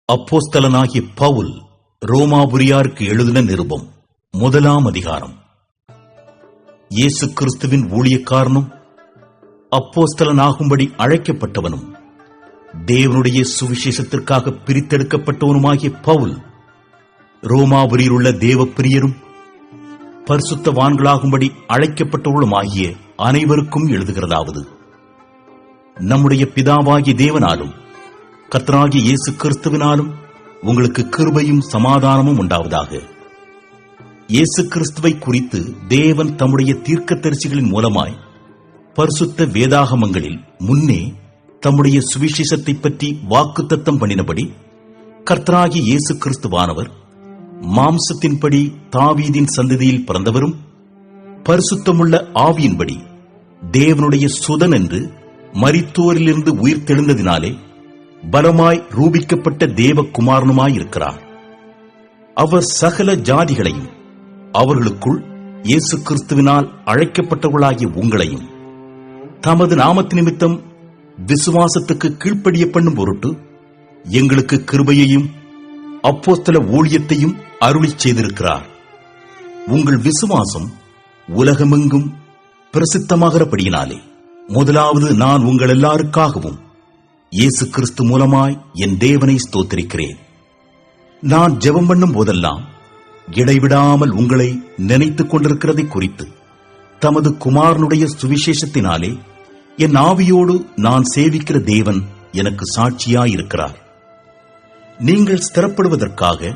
அப்போஸ்தலனாகிய பவுல் ரோமாபுரியாருக்கு எழுதின நிருபம் 1 அதிகாரம். இயேசு கிறிஸ்துவின் ஊழியக்காரனும் அப்போஸ்தலனாகும்படி அழைக்கப்பட்டவனும் தேவனுடைய சுவிசேஷத்திற்காக பிரித்தெடுக்கப்பட்டவனுமாகிய பவுல் ரோமாபுரியில் உள்ள தேவப்பிரியரும் பரிசுத்தவான்களாகும்படி அழைக்கப்பட்டவர்களுமாகிய அனைவருக்கும் எழுதுகிறதாவது: நம்முடைய பிதாவாகிய தேவனாலும் கர்த்தராகிய இயேசு கிறிஸ்துவினாலும் உங்களுக்கு கிருபையும் சமாதானமும் உண்டாவதாக. இயேசு கிறிஸ்துவை குறித்து தேவன் தம்முடைய தீர்க்கதரிசிகளின் மூலமாய் பரிசுத்த வேதாகமங்களில் முன்னே தம்முடைய சுவிசேஷத்தை பற்றி வாக்குத்தத்தம் பண்ணினபடி, கர்த்தராகிய இயேசு கிறிஸ்துவானவர் மாம்சத்தின்படி தாவீதின் சந்ததியில் பிறந்தவரும் பரிசுத்தமுள்ள ஆவியின்படி தேவனுடைய சுதன் என்று மரித்தோரிலிருந்து உயிர் தெழுந்ததினாலே பலமாய் ரூபிக்கப்பட்ட தேவகுமாரனுமாயிருக்கிறார். அவர் சகல ஜாதிகளையும் அவர்களுக்குள் இயேசு கிறிஸ்துவினால் அழைக்கப்பட்டவர்களாகிய உங்களையும் தமது நாமத்து நிமித்தம் விசுவாசத்துக்கு கீழ்ப்படிய பண்ணும் பொருட்டு எங்களுக்கு கிருபையையும் அப்போஸ்தல ஊழியத்தையும் அருளிச் செய்திருக்கிறார். உங்கள் விசுவாசம் உலகமெங்கும் பிரசித்தமாகிறபடியினாலே முதலாவது நான் உங்கள் எல்லாருக்காகவும் இயேசு கிறிஸ்து மூலமாய் என் தேவனை ஸ்தோத்திரிக்கிறேன். நான் ஜெபம் பண்ணும் போதெல்லாம் இடைவிடாமல் உங்களை நினைத்துக் கொண்டிருக்கிறதை குறித்து தமது குமாரனுடைய சுவிசேஷத்தினாலே என் ஆவியோடு நான் சேவிக்கிற தேவன் எனக்கு சாட்சியாயிருக்கிறார். நீங்கள் ஸ்திரப்படுவதற்காக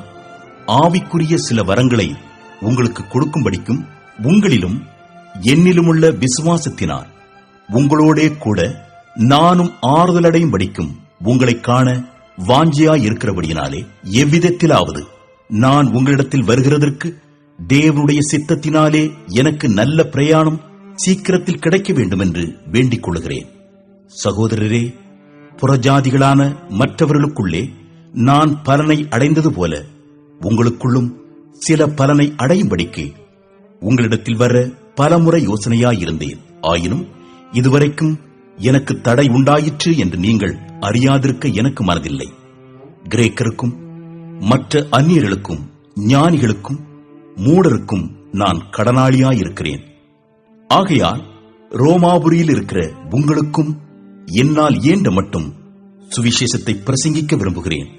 ஆவிக்குரிய சில வரங்களை உங்களுக்கு கொடுக்கும்படிக்கும் உங்களிலும் என்னிலுமுள்ள விசுவாசத்தினால் உங்களோடே கூட நானும் ஆறுதலடையும் படிக்கும் உங்களை காண வாஞ்சியாயிருக்கிறபடியினாலே எவ்விதத்திலாவது நான் உங்களிடத்தில் வருகிறதற்கு தேவனுடைய சித்தத்தினாலே எனக்கு நல்ல பிரயாணம் சீக்கிரத்தில் கிடைக்க வேண்டும் என்று வேண்டிக் கொள்கிறேன். சகோதரரே, புறஜாதிகளான மற்றவர்களுக்குள்ளே நான் பலனை அடைந்தது போல உங்களுக்குள்ளும் சில பலனை அடையும்படிக்கு உங்களிடத்தில் வர பலமுறை யோசனையாயிருந்தேன். ஆயினும் இதுவரைக்கும் எனக்கு தடை உண்டாயிற்று என்று நீங்கள் அறியாதிருக்க எனக்கு மனதில்லை. கிரேக்கருக்கும் மற்ற அந்நியர்களுக்கும் ஞானிகளுக்கும் மூடருக்கும் நான் கடனாளியாயிருக்கிறேன். ஆகையால் ரோமாபுரியில் இருக்கிற உங்களுக்கும் என்னால் இயன்ற மட்டும் சுவிசேஷத்தை பிரசங்கிக்க விரும்புகிறேன்.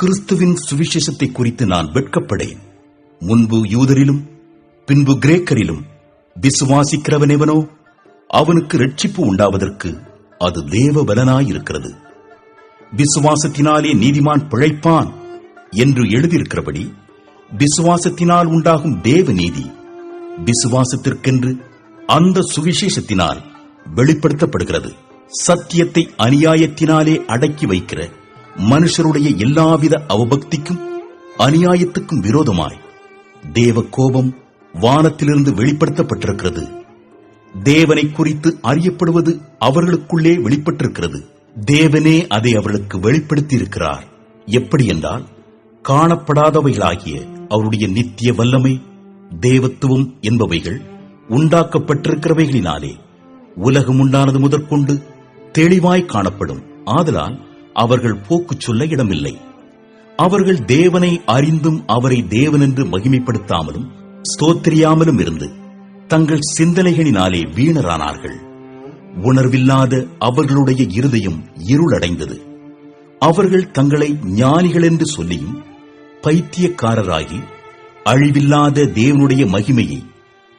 கிறிஸ்துவின் சுவிசேஷத்தை குறித்து நான் வெட்கப்படேன். முன்பு யூதரிலும் பின்பு கிரேக்கரிலும் விசுவாசிக்கிறவனெவனோ அவனுக்கு ரட்சிப்பு உண்டாவதற்கு அது தேவ பலனாயிருக்கிறது. விசுவாசத்தினாலே நீதிமான் பிழைப்பான் என்று எழுதியிருக்கிறபடி விசுவாசத்தினால் உண்டாகும் தேவ நீதி விசுவாசத்திற்கென்று அந்த சுவிசேஷத்தினால் வெளிப்படுத்தப்படுகிறது. சத்தியத்தை அநியாயத்தினாலே அடக்கி வைக்கிற மனுஷருடைய எல்லாவித அவபக்திக்கும் அநியாயத்துக்கும் விரோதமாய் தேவ கோபம் வானத்திலிருந்து வெளிப்படுத்தப்பட்டிருக்கிறது. தேவனை குறித்து அறியப்படுவது அவர்களுக்குள்ளே வெளிப்பட்டிருக்கிறது. தேவனே அதை அவர்களுக்கு வெளிப்படுத்தியிருக்கிறார். எப்படி என்றால், காணப்படாதவைகளாகிய அவருடைய நித்திய வல்லமை, தேவத்துவம் என்பவைகள் உண்டாக்கப்பட்டிருக்கிறவைகளினாலே உலகம் உண்டானது முதற்கொண்டு தெளிவாய் காணப்படும். ஆதலால் அவர்கள் போக்கு சொல்ல இடமில்லை. அவர்கள் தேவனை அறிந்தும் அவரை தேவனென்று மகிமைப்படுத்தாமலும் ஸ்தோத்திரியாமலும் இருந்து தங்கள் சிந்தனைகளினாலே வீணரானார்கள். உணர்வில்லாத அவர்களுடைய இருதயம் இருளடைந்தது. அவர்கள் தங்களை ஞானிகள் என்று சொல்லியும் பைத்தியக்காரராகி அழிவில்லாத தேவனுடைய மகிமையை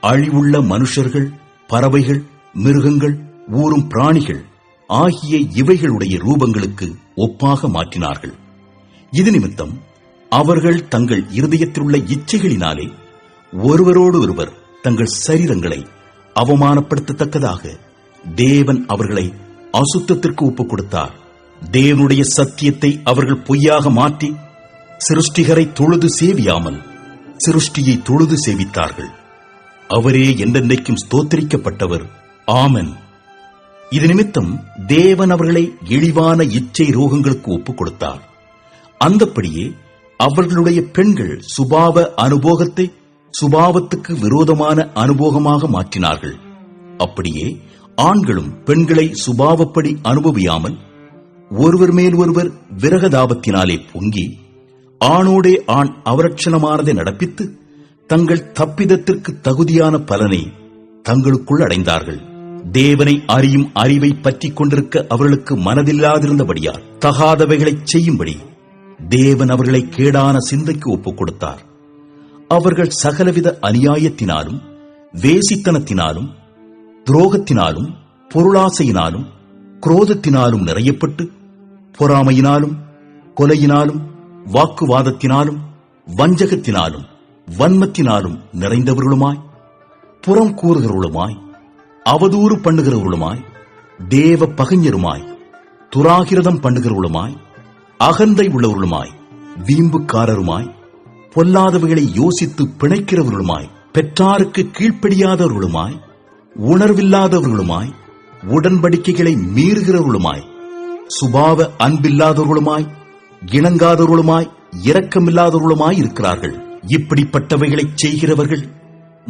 அழிவுள்ள மனுஷர்கள், பறவைகள், மிருகங்கள், ஊரும் பிராணிகள் ஆகிய இவைகளுடைய ரூபங்களுக்கு ஒப்பாக மாற்றினார்கள். இது நிமித்தம் அவர்கள் தங்கள் இருதயத்திலுள்ள இச்சைகளினாலே ஒருவரோடு ஒருவர் தங்கள் சரீரங்களை அவமானப்படுத்தத்தக்கதாக தேவன் அவர்களை அசுத்தத்திற்கு ஒப்புக் கொடுத்தார். தேவனுடைய சத்தியத்தை அவர்கள் பொய்யாக மாற்றி சிருஷ்டிகரை தொழுது சேவியாமல் சிருஷ்டியை தொழுது சேவித்தார்கள். அவரே என்றென்றைக்கும் ஸ்தோத்திரிக்கப்பட்டவர். ஆமென். இது நிமித்தம் தேவன் அவர்களை இழிவான இச்சை ரோகங்களுக்கு ஒப்புக் கொடுத்தார். அந்தப்படியே அவர்களுடைய பெண்கள் சுபாவ அனுபோகத்தை சுபாவத்துக்கு விரோதமான அனுபோகமாக மாற்றினார்கள். அப்படியே ஆண்களும் பெண்களை சுபாவப்படி அனுபவியாமல் ஒருவர் மேல் ஒருவர் விரகதாபத்தினாலே பொங்கி ஆணோடே ஆண் அவரட்சணமானதை நடப்பித்து தங்கள் தப்பிதத்திற்கு தகுதியான பலனை தங்களுக்குள் அடைந்தார்கள். தேவனை அறியும் அறிவை பற்றிக் கொண்டிருக்க அவர்களுக்கு மனதில்லாதிருந்தபடியால் தகாதவைகளை செய்யும்படி தேவன் அவர்களை கேடான சிந்தைக்கு ஒப்புக் கொடுத்தார். அவர்கள் சகலவித அநியாயத்தினாலும் வேசித்தனத்தினாலும் துரோகத்தினாலும் பொருளாசையினாலும் குரோதத்தினாலும் நிறையப்பட்டு பொறாமையினாலும் கொலையினாலும் வாக்குவாதத்தினாலும் வஞ்சகத்தினாலும் வன்மத்தினாலும் நிறைந்தவர்களுமாய் புறம் கூறுகிறவர்களுமாய் அவதூறு பண்ணுகிறவர்களுமாய் தேவ பகைஞருமாய் துராகிரதம் பண்ணுகிறவர்களுமாய் அகந்தை உள்ளவர்களுமாய் வீம்புக்காரருமாய் பொல்லாதவைகளை யோசித்து பிணைக்கிறவர்களுமாய் பெற்றாருக்கு கீழ்ப்படியாதவர்களுமாய் உணர்வில்லாதவர்களுமாய் உடன்படிக்கைகளை மீறுகிறவர்களுமாய் சுபாவ அன்பில்லாதவர்களுமாய் இணங்காதவர்களுமாய் இரக்கமில்லாதவர்களுமாய் இருக்கிறார்கள். இப்படிப்பட்டவைகளை செய்கிறவர்கள்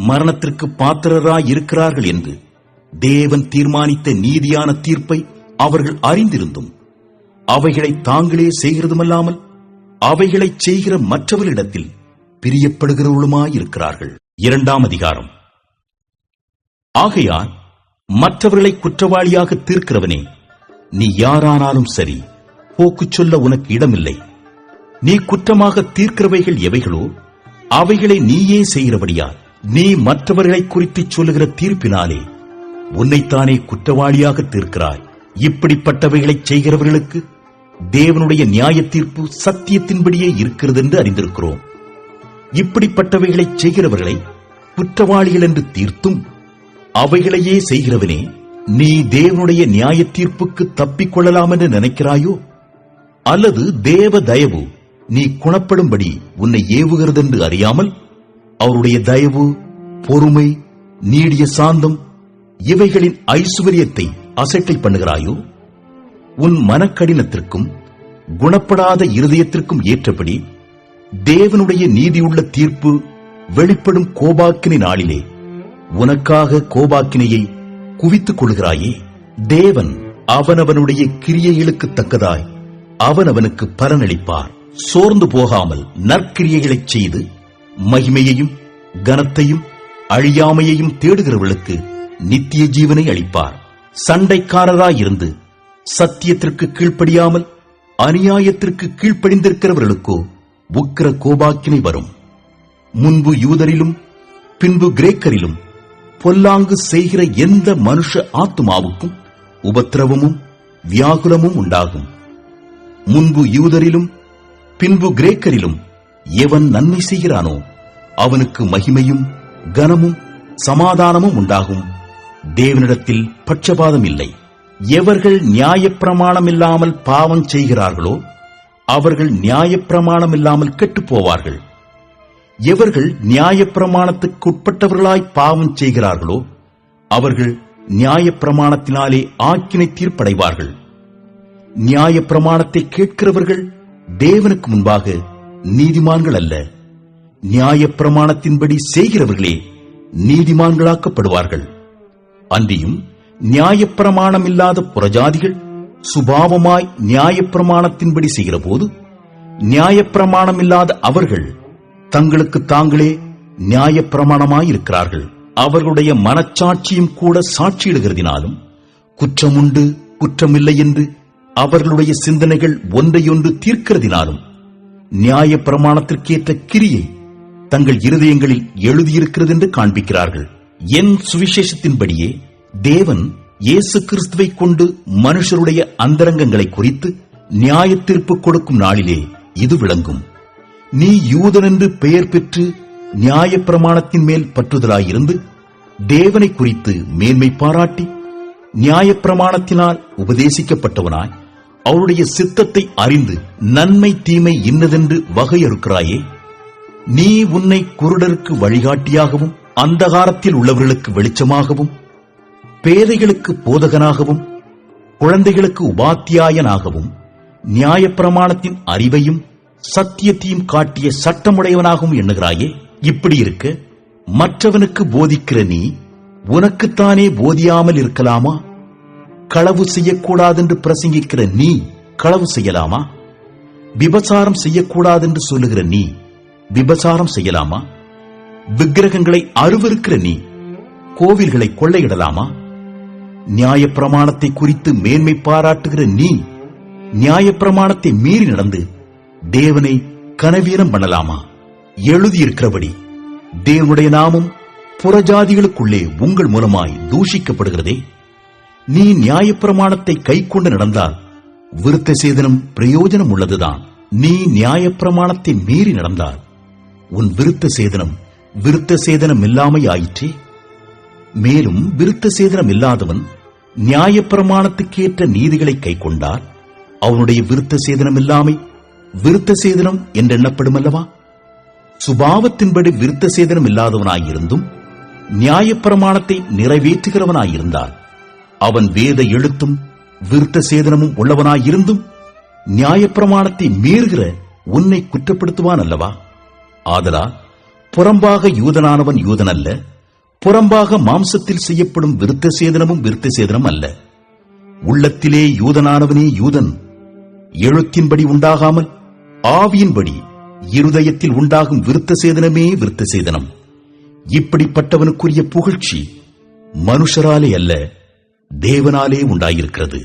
மரணத்திற்கு பாத்திரராய் இருக்கிறார்கள் என்று தேவன் தீர்மானித்த நீதியான தீர்ப்பை அவர்கள் அறிந்திருந்தும் அவைகளை தாங்களே செய்கிறதுமல்லாமல் அவைகளை செய்கிற மற்றவர்களிடத்தில் பிரியப்படுகிறவர்களுமாயிருக்கிறார்கள். 2ஆம் அதிகாரம். ஆகையால் மற்றவர்களை குற்றவாளியாக தீர்க்கிறவனே, நீ யாரானாலும் சரி, போக்குச் சொல்ல உனக்கு இடமில்லை. நீ குற்றமாக தீர்க்கிறவைகள் எவைகளோ அவைகளை நீயே செய்கிறபடியால் நீ மற்றவர்களை குறித்துச் சொல்லுகிற தீர்ப்பினாலே உன்னைத்தானே குற்றவாளியாக தீர்க்கிறாய். இப்படிப்பட்டவைகளை செய்கிறவர்களுக்கு தேவனுடைய நியாய தீர்ப்பு சத்தியத்தின்படியே இருக்கிறது என்று அறிந்திருக்கிறோம். இப்படிப்பட்டவைகளை செய்கிறவர்களை குற்றவாளிகள் என்று தீர்த்தும் அவைகளையே செய்கிறவனே, நீ தேவனுடைய நியாய தீர்ப்புக்கு தப்பிக் கொள்ளலாம் என்று நினைக்கிறாயோ? அல்லது தேவ தயவு நீ குணப்படும்படி உன்னை ஏவுகிறது என்று அறியாமல் அவருடைய தயவு, பொறுமை, நீடிய சாந்தம் இவைகளின் ஐசுவரியத்தை அசட்டை பண்ணுகிறாயோ? உன் மனக்கடினத்திற்கும் குணப்படாத இருதயத்திற்கும் ஏற்றபடி தேவனுடைய நீதியுள்ள தீர்ப்பு வெளிப்படும் கோபாக்கினை நாளிலே உனக்காக கோபாக்கினையை குவித்துக் கொள்கிறாயே. தேவன் அவனவனுடைய கிரியைகளுக்கு தக்கதாய் அவனவனுக்கு பலனளிப்பார். சோர்ந்து போகாமல் நற்கிரியைகளைச் செய்து மகிமையையும் கனத்தையும் அழியாமையையும் தேடுகிறவர்களுக்கு நித்திய ஜீவனை அளிப்பார். சண்டைக்காரராயிருந்து சத்தியத்திற்கு கீழ்ப்படியாமல் அநியாயத்திற்கு கீழ்ப்படிந்திருக்கிறவர்களுக்கோ உக்கிர கோபாக்கினை வரும். முன்பு யூதரிலும் பின்பு கிரேக்கரிலும் பொல்லாங்கு செய்கிற எந்த மனுஷ ஆத்துமாவுக்கும் உபத்திரவமும் வியாகுலமும் உண்டாகும். முன்பு யூதரிலும் பின்பு கிரேக்கரிலும் எவன் நன்மை செய்கிறானோ அவனுக்கு மகிமையும் கனமும் சமாதானமும் உண்டாகும். தேவனிடத்தில் பட்சபாதம் இல்லை. எவர்கள் நியாயப்பிரமாணம் இல்லாமல் பாவம் செய்கிறார்களோ அவர்கள் நியாயப்பிரமாணம் இல்லாமல் கெட்டுப் போவார்கள். எவர்கள் நியாயப்பிரமாணத்துக்கு உட்பட்டவர்களாய் பாவம் செய்கிறார்களோ அவர்கள் நியாயப்பிரமாணத்தினாலே ஆக்கினை தீர்ப்படைவார்கள். நியாயப்பிரமாணத்தை கேட்கிறவர்கள் தேவனுக்கு முன்பாக நீதிமான்கள் அல்ல, நியாயப்பிரமாணத்தின்படி செய்கிறவர்களே நீதிமான்களாக்கப்படுவார்கள். அன்றியும் நியாயப்பிரமாணம் இல்லாத புறஜாதிகள் சுபாவமாய் நியாயப்பிரமாணத்தின்படி செய்கிற போது நியாயப்பிரமாணம் இல்லாத அவர்கள் தங்களுக்கு தாங்களே நியாயப்பிரமாணமாயிருக்கிறார்கள். அவர்களுடைய மனச்சாட்சியும் கூட சாட்சியிடுகிறதினாலும் குற்றமுண்டு குற்றமில்லை என்று அவர்களுடைய சிந்தனைகள் ஒன்றையொன்று தீர்க்கிறதினாலும் நியாயப்பிரமாணத்திற்கேற்ற கிரியை தங்கள் இருதயங்களில் எழுதியிருக்கிறது என்று காண்பிக்கிறார்கள். என் சுவிசேஷத்தின்படியே தேவன் இயேசு கிறிஸ்துவை கொண்டு மனுஷருடைய அந்தரங்கங்களை குறித்து நியாய தீர்ப்பு கொடுக்கும் நாளிலே இது விளங்கும். நீ யூதன் என்று பெயர் பெற்று நியாயப்பிரமாணத்தின் மேல் பற்றுதலாயிருந்து தேவனை குறித்து மேன்மை பாராட்டி நியாயப்பிரமாணத்தினால் உபதேசிக்கப்பட்டவனாய் அவருடைய சித்தத்தை அறிந்து நன்மை தீமை இன்னதென்று வகையறுக்கிறாயே. நீ உன்னை குருடருக்கு வழிகாட்டியாகவும் அந்தகாரத்தில் உள்ளவர்களுக்கு வெளிச்சமாகவும் பேதைகளுக்கு போதகனாகவும் குழந்தைகளுக்கு உபாத்தியாயனாகவும் நியாயப்பிரமாணத்தின் அறிவையும் சத்தியத்தையும் காட்டிய சட்டமுடையவனாகவும் எண்ணுகிறாயே. இப்படி இருக்க மற்றவனுக்கு போதிக்கிற நீ உனக்குத்தானே போதியாமல் இருக்கலாமா? களவு செய்யக்கூடாதென்று பிரசங்கிக்கிற நீ களவு செய்யலாமா? விபசாரம் செய்யக்கூடாதென்று சொல்லுகிற நீ விபசாரம் செய்யலாமா? விக்கிரகங்களை அருவருக்கிற நீ கோவில்களை கொள்ளையிடலாமா? நியாயப்பிரமாணத்தை குறித்து மேன்மை பாராட்டுகிற நீ நியாயப்பிரமாணத்தை மீறி நடந்து தேவனை கனவீனம் பண்ணலாமா? எழுதியிருக்கிறபடி தேவனுடைய நாமம் புறஜாதிகளுக்குள்ளே உங்கள் மூலமாய் தூஷிக்கப்படுகிறதே. நீ நியாயப்பிரமாணத்தை கைக்கொண்டு நடந்தால் விருத்த சேதனம் பிரயோஜனம் உள்ளதுதான். நீ நியாயப்பிரமாணத்தை மீறி நடந்தால் உன் விருத்த சேதனம் இல்லாமை ஆயிற்றே. மேலும் விருத்த சேதனம் இல்லாதவன் நியாயப்பிரமாணத்துக்கேற்ற நீதிகளை கைக்கொண்டால் அவனுடைய விருத்த சேதனம் இல்லாமை விருத்த சேதனம் என்றெண்ணப்படும் அல்லவா? சுபாவத்தின்படி விருத்த சேதனம் இல்லாதவனாயிருந்தும் நியாயப்பிரமாணத்தை நிறைவேற்றுகிறவனாயிருந்தால் அவன் வேத எழுத்தும் விருத்த சேதனமும் உள்ளவனாயிருந்தும் நியாயப்பிரமாணத்தை மீறுகிற உன்னை குற்றப்படுத்துவான் அல்லவா? ஆதலால் புறம்பாக யூதனானவன் யூதன் அல்ல, புறம்பாக மாம்சத்தில் செய்யப்படும் விருத்த சேதனம் அல்ல. உள்ளத்திலே யூதனானவனே யூதன், எழுத்தின்படி உண்டாகாமல் ஆவியின்படி இருதயத்தில் உண்டாகும் விருத்த சேதனமே விருத்த சேதனம். இப்படிப்பட்டவனுக்குரிய புகழ்ச்சி மனுஷராலே அல்ல, தேவனாலே உண்டாயிருக்கிறது.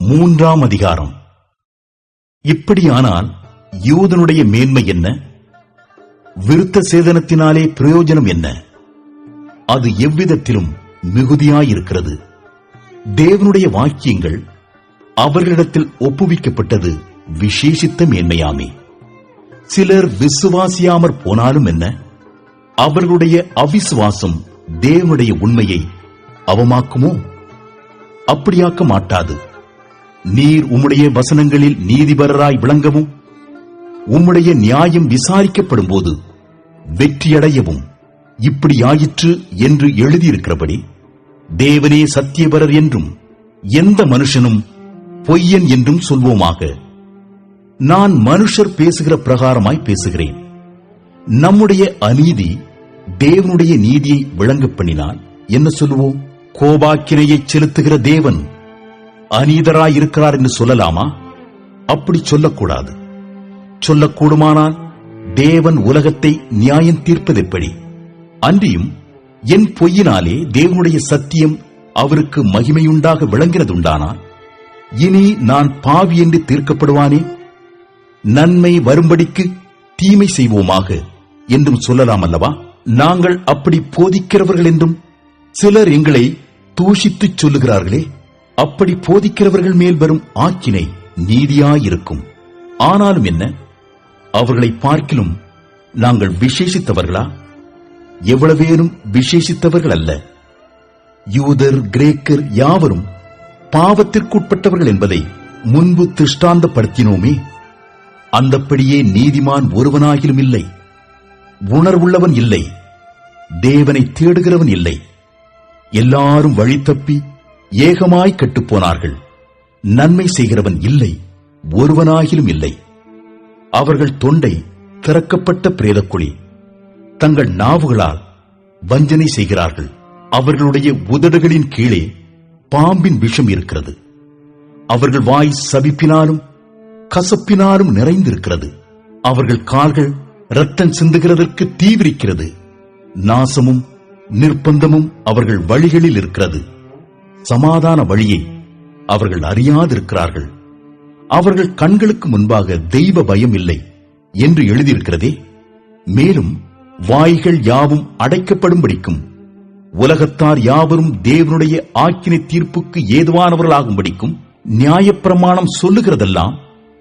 3ஆம் அதிகாரம். இப்படியானால் யூதனுடைய மேன்மை என்ன? விருத்த சேதனத்தினாலே பிரயோஜனம் என்ன? அது எவ்விதத்திலும் மிகுதியாயிருக்கிறது. தேவனுடைய வாக்கியங்கள் அவர்களிடத்தில் ஒப்புவிக்கப்பட்டது விசேஷித்த மேன்மையாமே. சிலர் விசுவாசியாமற் போனாலும் என்ன? அவர்களுடைய அவிசுவாசம் தேவனுடைய உண்மையை அவமாக்குமோ? அப்படியாக்க மாட்டாது. நீர் உம்முடைய வசனங்களில் நீதிபரராய் விளங்கவும் உம்முடைய நியாயம் விசாரிக்கப்படும் போது வெற்றியடையவும் இப்படியாயிற்று என்று எழுதியிருக்கிறபடி தேவனே சத்தியபரர் என்றும் எந்த மனுஷனும் பொய்யன் என்றும் சொல்வோமாக. நான் மனுஷர் பேசுகிற பிரகாரமாய் பேசுகிறேன். நம்முடைய அநீதி தேவனுடைய நீதியை விளங்கப் பண்ணினால் என்ன சொல்லுவோம்? கோபாக்கினையை செலுத்துகிற தேவன் அநீதராயிருக்கிறார் என்று சொல்லலாமா? அப்படி சொல்லக்கூடாது. சொல்லக்கூடுமானால் தேவன் உலகத்தை நியாயம் தீர்ப்பதெப்படி? அன்றியும் என் பொய்யினாலே தேவனுடைய சத்தியம் அவருக்கு மகிமையுண்டாக விளங்கினதுண்டானால் இனி நான் பாவி என்று தீர்க்கப்படுவானே? நன்மை வரும்படிக்கு தீமை செய்வோமாக என்றும் சொல்லலாம் அல்லவா? நாங்கள் அப்படி போதிக்கிறவர்கள் என்றும் சிலர் எங்களை தூஷித்துச் சொல்லுகிறார்களே. அப்படி போதிக்கிறவர்கள் மேல் வரும் ஆக்கினை நீதியாயிருக்கும். ஆனாலும் என்ன, அவர்களை பார்க்கிலும் நாங்கள் விசேஷித்தவர்களா? எவ்வளவேனும் விசேஷித்தவர்கள் அல்ல. யூதர் கிரேக்கர் யாவரும் பாவத்திற்குட்பட்டவர்கள் என்பதை முன்பு திருஷ்டாந்தப்படுத்தினோமே. அந்தப்படியே நீதிமான் ஒருவனாகிலும் இல்லை, உணர்வுள்ளவன் இல்லை, தேவனை தேடுகிறவன் இல்லை. எல்லாரும் வழி தப்பி ஏகமாய் கெட்டுப்போனார்கள். நன்மை செய்கிறவன் இல்லை, ஒருவனாகிலும் இல்லை. அவர்கள் தொண்டை திறக்கப்பட்ட பிரேதக்குழி, தங்கள் நாவுகளால் வஞ்சனை செய்கிறார்கள். அவர்களுடைய உதடுகளின் கீழே பாம்பின் விஷம் இருக்கிறது. அவர்கள் வாய் சபிப்பினாலும் கசப்பினாலும் நிறைந்திருக்கிறது. அவர்கள் கால்கள் இரத்தம் சிந்துகிறதற்கு தீவிரிக்கிறது. நாசமும் நிர்பந்தமும் அவர்கள் வழிகளில் இருக்கிறது. சமாதான வழியை அவர்கள் அறியாதிருக்கிறார்கள். அவர்கள் கண்களுக்கு முன்பாக தெய்வ பயம் இல்லை என்று எழுதியிருக்கிறதே. மேலும் வாய்கள் யாவும் அடைக்கப்படும்படிக்கும் உலகத்தார் யாவரும் தேவனுடைய ஆக்கினை தீர்ப்புக்கு ஏதுவானவர்களாகும்படிக்கும் நியாயப்பிரமாணம் சொல்லுகிறதெல்லாம்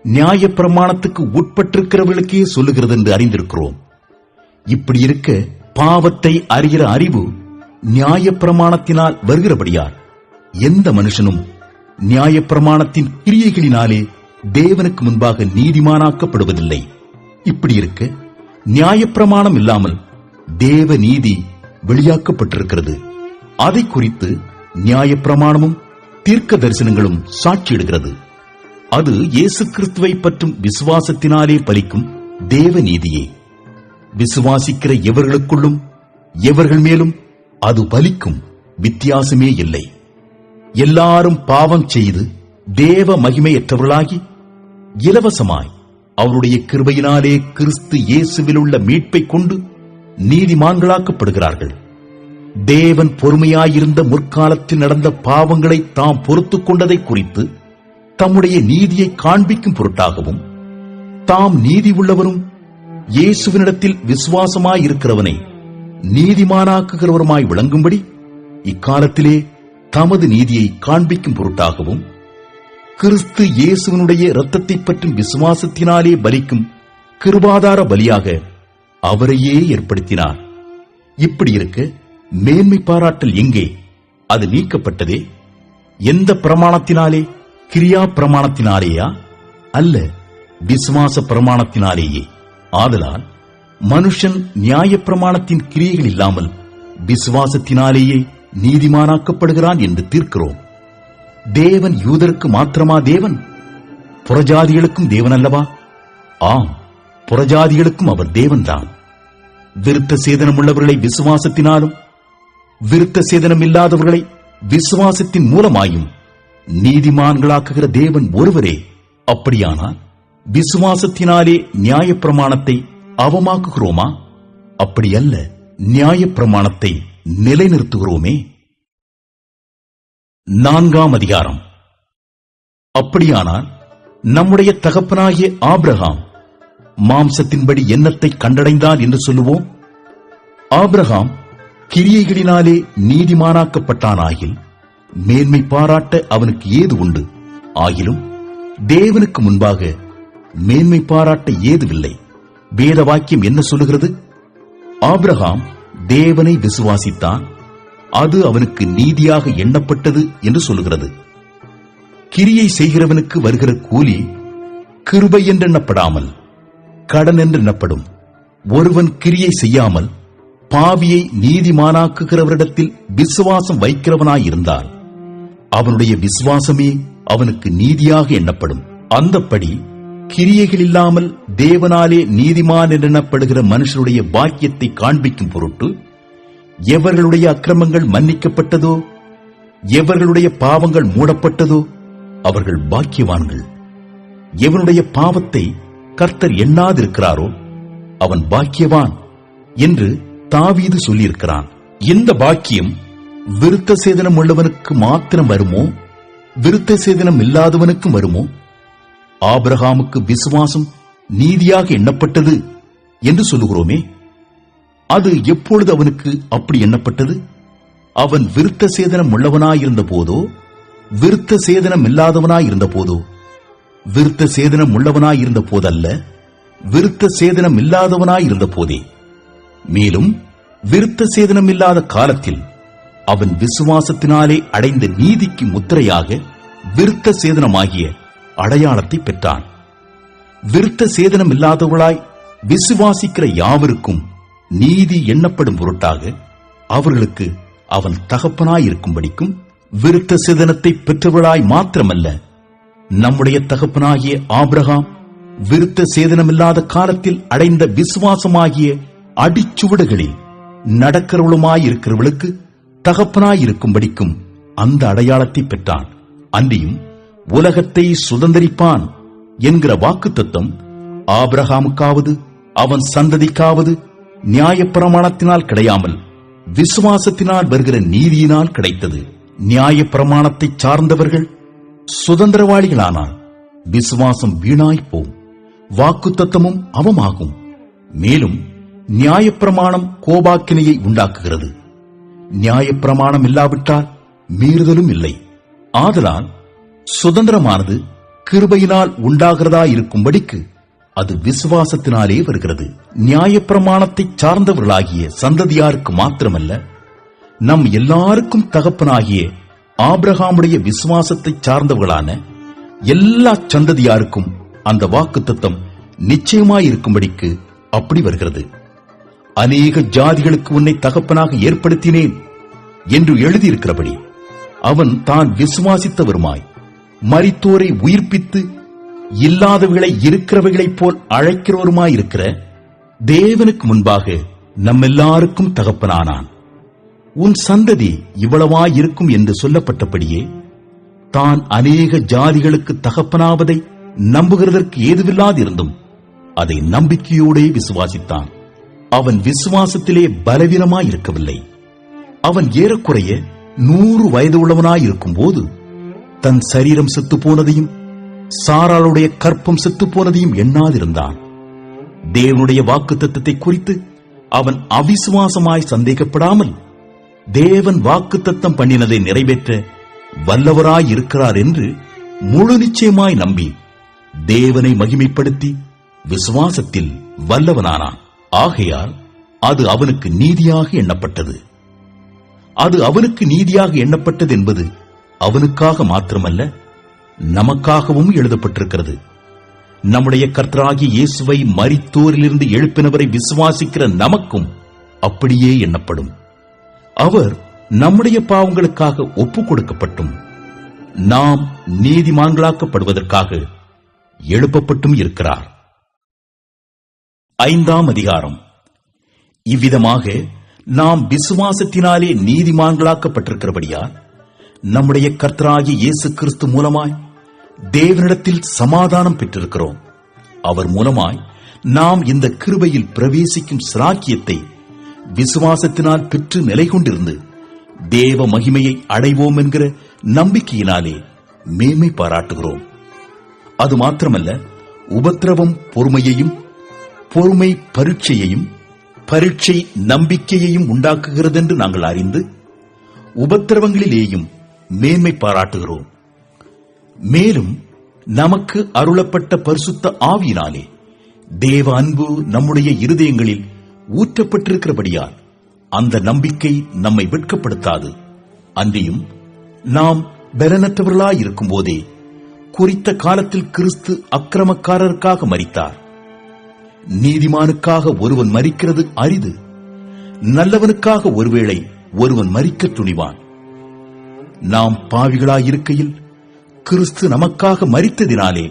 நியாயப்பிரமாணத்துக்கு உட்பட்டிருக்கிறவர்களுக்கே சொல்லுகிறது என்று அறிந்திருக்கிறோம். இப்படி இருக்க பாவத்தை அறிகிற அறிவு நியாயப்பிரமாணத்தினால் வருகிறபடியால் எந்த மனுஷனும் நியாயப்பிரமாணத்தின் கிரியைகளினாலே தேவனுக்கு முன்பாக நீதிமானாக்கப்படுவதில்லை. இப்படி இருக்க நியாயப்பிரமாணம் இல்லாமல் தேவ நீதி வெளியாக்கப்பட்டிருக்கிறது. அதை குறித்து நியாயப்பிரமாணமும் தீர்க்க தரிசனங்களும் சாட்சியிடுகிறது. அது இயேசு கிறிஸ்துவை பற்றும் விசுவாசத்தினாலே பலிக்கும் தேவ நீதியே. விசுவாசிக்கிற எவர்களுக்குள்ளும் எவர்கள் மேலும் அது பலிக்கும், வித்தியாசமே இல்லை. எல்லாரும் பாவம் செய்து தேவ மகிமையற்றவர்களாகி இலவசமாய் அவருடைய கிருபையினாலே கிறிஸ்து இயேசுவில் உள்ள மீட்பை கொண்டு நீதிமான்களாக்கப்படுகிறார்கள். தேவன் பொறுமையாயிருந்த முற்காலத்தில் நடந்த பாவங்களை தாம் பொறுத்துக் கொண்டதை குறித்து தம்முடைய நீதியை காண்பிக்கும் பொருட்டாகவும், தாம் நீதி உள்ளவரும் இயேசுவினிடத்தில் விசுவாசமாயிருக்கிறவனை நீதிமானாக்குகிறவருமாய் விளங்கும்படி இக்காலத்திலே தமது நீதியை காண்பிக்கும் பொருட்டாகவும், கிறிஸ்து இயேசுவினுடைய இரத்தத்தை பற்றும் விசுவாசத்தினாலே பலிக்கும் கிருபாதார பலியாக அவரையே ஏற்படுத்தினார். இப்படி இருக்க மேன்மை பாராட்டல் எங்கே? அது நீக்கப்பட்டதே. எந்த பிரமாணத்தினாலே? கிரியா பிரமாணத்தினாலேயா? அல்ல, விசுவாச பிரமாணத்தினாலேயே. ஆதலால் மனுஷன் நியாய பிரமாணத்தின் கிரியைகள் இல்லாமல் விசுவாசத்தினாலேயே நீதிமானாக்கப்படுகிறான் என்று தீர்க்கிறோம். தேவன் யூதருக்கு மாத்திரமா தேவன்? புறஜாதிகளுக்கும் தேவன் அல்லவா? ஆம், புறஜாதிகளுக்கும் அவர் தேவன்தான். விருத்த சேதனம் உள்ளவர்களை விசுவாசத்தினாலும் விருத்த சேதனம் இல்லாதவர்களை விசுவாசத்தின் மூலமாயும் நீதிமான்களாக்குகிற தேவன் ஒருவரே. அப்படியானால் விசுவாசத்தினாலே நியாயப்பிரமாணத்தை அவமாக்குகிறோமா? அப்படியல்ல, நியாயப்பிரமாணத்தை நிலைநிறுத்துகிறோமே. 4ஆம் அதிகாரம். அப்படியானால் நம்முடைய தகப்பனாகிய ஆபிரகாம் மாம்சத்தின்படி என்னத்தை கண்டடைந்தான் என்று சொல்லுவோம்? ஆபிரகாம் கிரியைகளினாலே நீதிமானாக்கப்பட்டானாகில் மேன்மை பாராட்ட அவனுக்கு ஏது உண்டு? ஆகிலும் தேவனுக்கு முன்பாக மேன்மை பாராட்ட ஏதுவில்லை. வேத வாக்கியம் என்ன சொல்லுகிறது? ஆபிரகாம் தேவனை விசுவாசித்தான், அது அவனுக்கு நீதியாக எண்ணப்பட்டது என்று சொல்லுகிறது. கிரியை செய்கிறவனுக்கு வருகிற கூலி கிருபை என்றெண்ணப்படாமல் கடன் என்று எண்ணப்படும். ஒருவன் கிரியை செய்யாமல் பாவியை நீதிமானாக்குகிறவரிடத்தில் விசுவாசம் வைக்கிறவனாயிருந்தால் அவனுடைய விசுவாசமே அவனுக்கு நீதியாக எண்ணப்படும். அந்தப்படி கிரியைகள் இல்லாமல் தேவனாலே நீதிமான் என்றெண்ணப்படுகிற மனுஷருடைய பாக்கியத்தை காண்பிக்கும் பொருட்டு எவர்களுடைய அக்கிரமங்கள் மன்னிக்கப்பட்டதோ, எவர்களுடைய பாவங்கள் மூடப்பட்டதோ அவர்கள் பாக்கியவான்கள். எவனுடைய பாவத்தை கர்த்தர் எண்ணாதிருக்கிறாரோ அவன் பாக்கியவான் என்று தாவீது சொல்லியிருக்கிறான். இந்த பாக்கியம் விருத்த சேதனம் உள்ளவனுக்கு மாத்திரம் வருமோ, விருத்த சேதனம் இல்லாதவனுக்கும் வருமோ? ஆபிரகாமுக்கு விசுவாசம் நீதியாக எண்ணப்பட்டது என்று சொல்லுகிறோமே, அது எப்பொழுது அவனுக்கு அப்படி எண்ணப்பட்டது? அவன் விருத்த சேதனம் உள்ளவனாயிருந்த போதோ, விருத்த சேதனம் இல்லாதவனாயிருந்த போதோ? விருத்த சேதனம் உள்ளவனாயிருந்த போதல்ல, விருத்த சேதனம் இல்லாதவனாயிருந்த போதே. மேலும் விருத்த சேதனம் இல்லாத காலத்தில் அவன் விசுவாசத்தினாலே அடைந்த நீதிக்கு முத்திரையாக விருத்த சேதனமாகிய அடையாளத்தை பெற்றான். விருத்த சேதனம் இல்லாதவர்களாய் விசுவாசிக்கிற யாவருக்கும் நீதி எண்ணப்படும் பொருட்டாக அவர்களுக்கு அவன் தகப்பனாயிருக்கும்படிக்கும் விருத்த சேதனத்தை பெற்றவர்களாய் மாத்திரமல்ல, நம்முடைய தகப்பனாகிய ஆபிரகாம் விருத்த சேதனமில்லாத காலத்தில் அடைந்த விசுவாசமாகிய அடிச்சுவடுகளில் நடக்கிறவளுமாயிருக்கிறவளுக்கு தகப்பனாயிருக்கும்படிக்கும் அந்த அடையாளத்தை பெற்றான். அன்றியும் உலகத்தை சுதந்தரிப்பான் என்கிற வாக்குத்தத்தம் ஆபிரகாமுக்காவது அவன் சந்ததிக்காவது நியாயப்பிரமாணத்தினால் கிடையாமல் விசுவாசத்தினால் வருகிற நீதியினால் கிடைத்தது. நியாயப்பிரமாணத்தை சார்ந்தவர்கள் சுதந்திரவாளிகளானால் விசுவாசம் வீணாய்ப்போம், வாக்குத்தத்தமும் அவமாகும். மேலும் நியாயப்பிரமாணம் கோபாக்கினையை உண்டாக்குகிறது. நியாயப்பிரமாணம் இல்லாவிட்டால் மீறுதலும் இல்லை. ஆதலால் சுதந்திரமானது கிருபையினால் உண்டாகிறதாயிருக்கும்படிக்கு அது விசுவாசத்தினாலே வருகிறது. நியாயப்பிரமாணத்தை சார்ந்தவர்களாகிய சந்ததியாருக்கு மாத்திரமல்ல, நம் எல்லாருக்கும் தகப்பனாகிய ஆபிரகாமுடைய விசுவாசத்தை சார்ந்தவர்களான எல்லா சந்ததியாருக்கும் அந்த வாக்குத்தத்தம் நிச்சயமாயிருக்கும்படிக்கு அப்படி வருகிறது. அநேக ஜாதிகளுக்கு உன்னை தகப்பனாக ஏற்படுத்தினேன் என்று எழுதியிருக்கிறபடி அவன் தான் விசுவாசித்தவருமாய் மரித்தோரை உயிர்ப்பித்து இல்லாதவைகளை இருக்கிறவைகளைப் போல் அழைக்கிறவருமாயிருக்கிற தேவனுக்கு முன்பாக நம்மெல்லாருக்கும் தகப்பனானான். உன் சந்ததி இவ்வளவாயிருக்கும் என்று சொல்லப்பட்டபடியே தான் அநேக ஜாதிகளுக்கு தகப்பனாவதை நம்புகிறதற்கு ஏதுவில்லாதிருந்தும் அதை நம்பிக்கையோடே விசுவாசித்தான். அவன் விசுவாசத்திலே பலவீனமாயிருக்கவில்லை. அவன் ஏறக்குறைய 100 வயது உள்ளவனாயிருக்கும் போது தன் சரீரம் செத்துப்போனதையும் சாராளுடைய கற்பம் செத்துப்போனதையும் எண்ணாதிருந்தான். தேவனுடைய வாக்குத்தத்தத்தை குறித்து அவன் அவிசுவாசமாய் சந்தேகப்படாமல் தேவன் வாக்குத்தத்தம் பண்ணினதை நிறைவேற்ற வல்லவராயிருக்கிறார் என்று முழு நிச்சயமாய் நம்பி தேவனை மகிமைப்படுத்தி விசுவாசத்தில் வல்லவனானான். ஆகையால் அது அவனுக்கு நீதியாக எண்ணப்பட்டது. அது அவனுக்கு நீதியாக எண்ணப்பட்டது என்பது அவனுக்காக மாத்திரமல்ல, நமக்காகவும் எழுதப்பட்டிருக்கிறது. நம்முடைய கர்த்தராகிய இயேசுவை மரித்தோரிலிருந்து எழுப்பினவரை விசுவாசிக்கிற நமக்கும் அப்படியே எண்ணப்படும். அவர் நம்முடைய பாவங்களுக்காக ஒப்புக் கொடுக்கப்பட்டும் நாம் நீதிமான்களாக்கப்படுவதற்காக எழுப்பப்பட்டும் இருக்கிறார். 5ஆம் அதிகாரம். இவ்விதமாக நாம் விசுவாசத்தினாலே நீதிமான்களாக்கப்பட்டிருக்கிறபடியால் நம்முடைய கர்த்தராகிய இயேசு கிறிஸ்து மூலமாய் தேவனிடத்தில் சமாதானம் பெற்றிருக்கிறோம். அவர் மூலமாய் நாம் இந்த கிருபையில் பிரவேசிக்கும் சிராக்கியத்தை விசுவாசத்தினால் பெற்று நிலை கொண்டிருந்து தேவ மகிமையை அடைவோம் என்கிற நம்பிக்கையினாலே மேன்மை பாராட்டுகிறோம். அது மாத்திரமல்ல, உபத்திரவம் பொறுமையையும், பொறுமை பரீட்சையையும், பரீட்சை நம்பிக்கையையும் உண்டாக்குகிறது என்று நாங்கள் அறிந்து உபத்திரவங்களிலேயும் மேன்மை பாராட்டுகிறோம். மேலும் நமக்கு அருளப்பட்ட பரிசுத்த ஆவியினாலே தேவ அன்பு நம்முடைய இருதயங்களில் ஊற்றப்பட்டிருக்கிறபடியால் அந்த நம்பிக்கை நம்மை வெட்கப்படுத்தாது. அன்றியும் நாம் பலனற்றவர்களாயிருக்கும் போதே குறித்த காலத்தில் கிறிஸ்து அக்கிரமக்காரருக்காக மரித்தார். நீதிமானுக்காக ஒருவன் மரிக்கிறது அரிது, நல்லவனுக்காக ஒருவேளை ஒருவன் மரிக்க துணிவான். நாம் பாவிகளாயிருக்கையில் கிறிஸ்து நமக்காக மரித்ததினாலே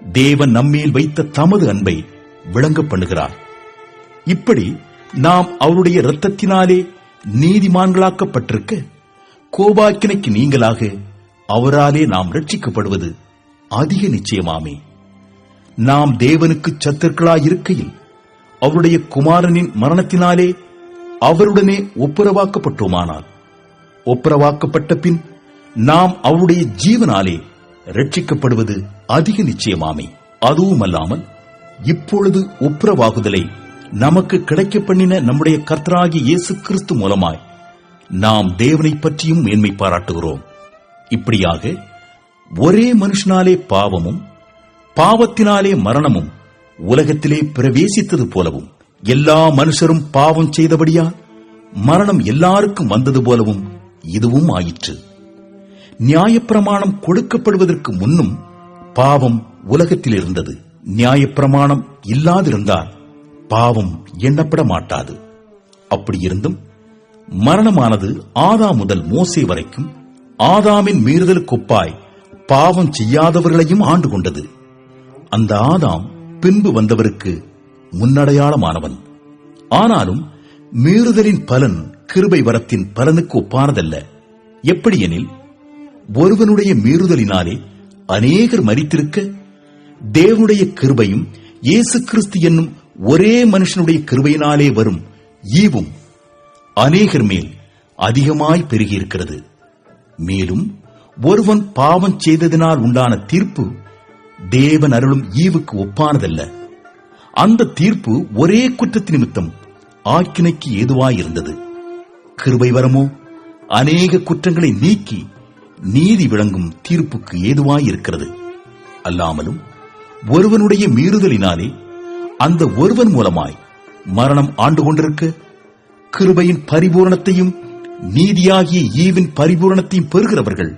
தேவன் நம்மேல் வைத்த தமது அன்பை விளங்க பண்ணுகிறார். இப்படி நாம் அவருடைய இரத்தத்தினாலே நீதிமான்களாக்கப்பட்டிருக்க கோபாக்கினைக்கு நீங்களாக அவராலே நாம் ரட்சிக்கப்படுவது அதிக நிச்சயமாமே. நாம் தேவனுக்கு சத்துருக்களாயிருக்கையில் அவருடைய குமாரனின் மரணத்தினாலே அவருடனே ஒப்புரவாக்கப்பட்டோமானால், ஒப்புரவாக்கப்பட்ட பின் நாம் அவருடைய ஜீவனாலே ரட்சிக்கப்படுவது அதிக நிச்சயமாமே. அதுவுமல்லாமல் இப்பொழுது ஒப்புரவாகுதலை நமக்கு கிடைக்க பண்ணின நம்முடைய கர்த்தராகிய இயேசு கிறிஸ்து மூலமாய் நாம் தேவனை பற்றியும் மேன்மை பாராட்டுகிறோம். இப்படியாக ஒரே மனுஷனாலே பாவமும் பாவத்தினாலே மரணமும் உலகத்திலே பிரவேசித்தது போலவும் எல்லா மனுஷரும் பாவம் செய்தபடியால் மரணம் எல்லாருக்கும் வந்தது போலவும் இதுவும் ஆயிற்று. நியாயப்பிரமாணம் கொடுக்கப்படுவதற்கு முன்னும் பாவம் உலகத்தில் இருந்தது. நியாயப்பிரமாணம் இல்லாதிருந்தால் பாவம் எண்ணப்பட மாட்டாது. அப்படியிருந்தும் மரணமானது ஆதாம் முதல் மோசே வரைக்கும் ஆதாமின் மீறுதலுக்கொப்பாய் பாவம் செய்யாதவர்களையும் ஆண்டு கொண்டது. அந்த ஆதாம் பின்பு வந்தவருக்கு முன்னடையாளமானவன். ஆனாலும் மீறுதலின் பலன் கிருபை வரத்தின் பலனுக்கு ஒப்பானதல்ல. எப்படியெனில், ஒருவனுடைய மீறுதலினாலே அநேகர் மரித்திருக்க, தேவனுடைய கிருபையும் இயேசு கிறிஸ்து என்னும் ஒரே மனுஷனுடைய கிருபையினாலே வரும் ஈவும் அநேகர் மேல் அதிகமாய் பெருகியிருக்கிறது. மேலும் ஒருவன் பாவம் செய்ததினால் உண்டான தீர்ப்பு தேவன் அருளும் ஈவுக்கு ஒப்பானதல்ல. அந்த தீர்ப்பு ஒரே குற்றத்து நிமித்தம் ஆக்கினைக்கு ஏதுவாயிருந்தது. கிருபை வரமோ அநேக குற்றங்களை நீக்கி நீதி விளங்கும் தீர்ப்புக்கு ஏதுவாயிருக்கிறது. அல்லாமலும் ஒருவனுடைய மீறுதலினாலே அந்த ஒருவன் மூலமாய் மரணம் ஆண்டு கொண்டிருக்க, கிருபையின் பரிபூரணத்தையும் நீதியாகிய ஈவின் பரிபூரணத்தையும் பெறுகிறவர்கள்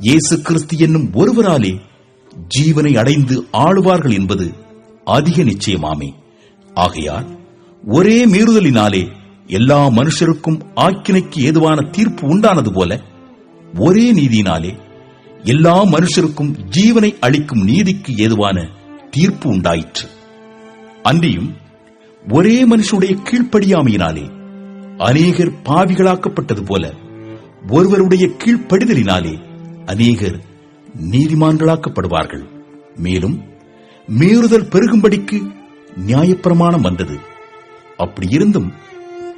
இயேசு கிறிஸ்து என்னும் ஒருவராலே ஜீவனை அடைந்து ஆளுவார்கள் என்பது அதிக நிச்சயமாமே. ஆகையால் ஒரே மீறுதலினாலே எல்லா மனுஷருக்கும் ஆக்கினைக்கு ஏதுவான தீர்ப்பு உண்டானது போல, ஒரே நீதியினாலே எல்லா மனுஷருக்கும் ஜீவனை அளிக்கும் நீதிக்கு ஏதுவான தீர்ப்பு உண்டாயிற்று. அன்றியும் ஒரே மனுஷனுடைய கீழ்ப்படியாமையினாலே அநேகர் பாவிகளாக்கப்பட்டது போல, ஒருவருடைய கீழ்ப்படிதலினாலே அநேகர் நீதிமான்களாக்கப்படுவார்கள். மேலும் மீறுதல் பெருகும்படிக்கு நியாயப்பிரமாணம் வந்தது. அப்படி இருந்தும்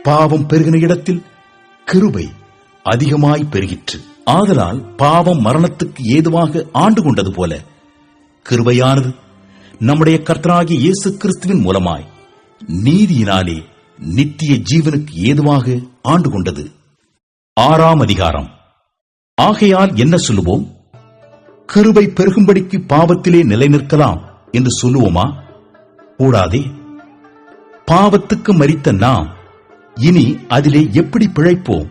பாவம் பெருகின இடத்தில் கிருபை அதிகமாய் பெருகிற்று. ஆதலால் பாவம் மரணத்துக்கு ஏதுவாக ஆண்டு கொண்டது போல கிருபையானது நம்முடைய கர்த்தராகிய இயேசு கிறிஸ்துவின் மூலமாய் நீதியினாலே நித்திய ஜீவனுக்கு ஏதுவாக ஆண்டு கொண்டது. 6ஆம் அதிகாரம். ஆகையால் என்ன சொல்லுவோம்? கிருபை பெருகும்படிக்கு பாவத்திலே நிலைநிற்கலாம் என்று சொல்லுவோமா? கூடாதே. பாவத்துக்கு மரித்த நாம் இனி அதிலே எப்படி பிழைப்போம்?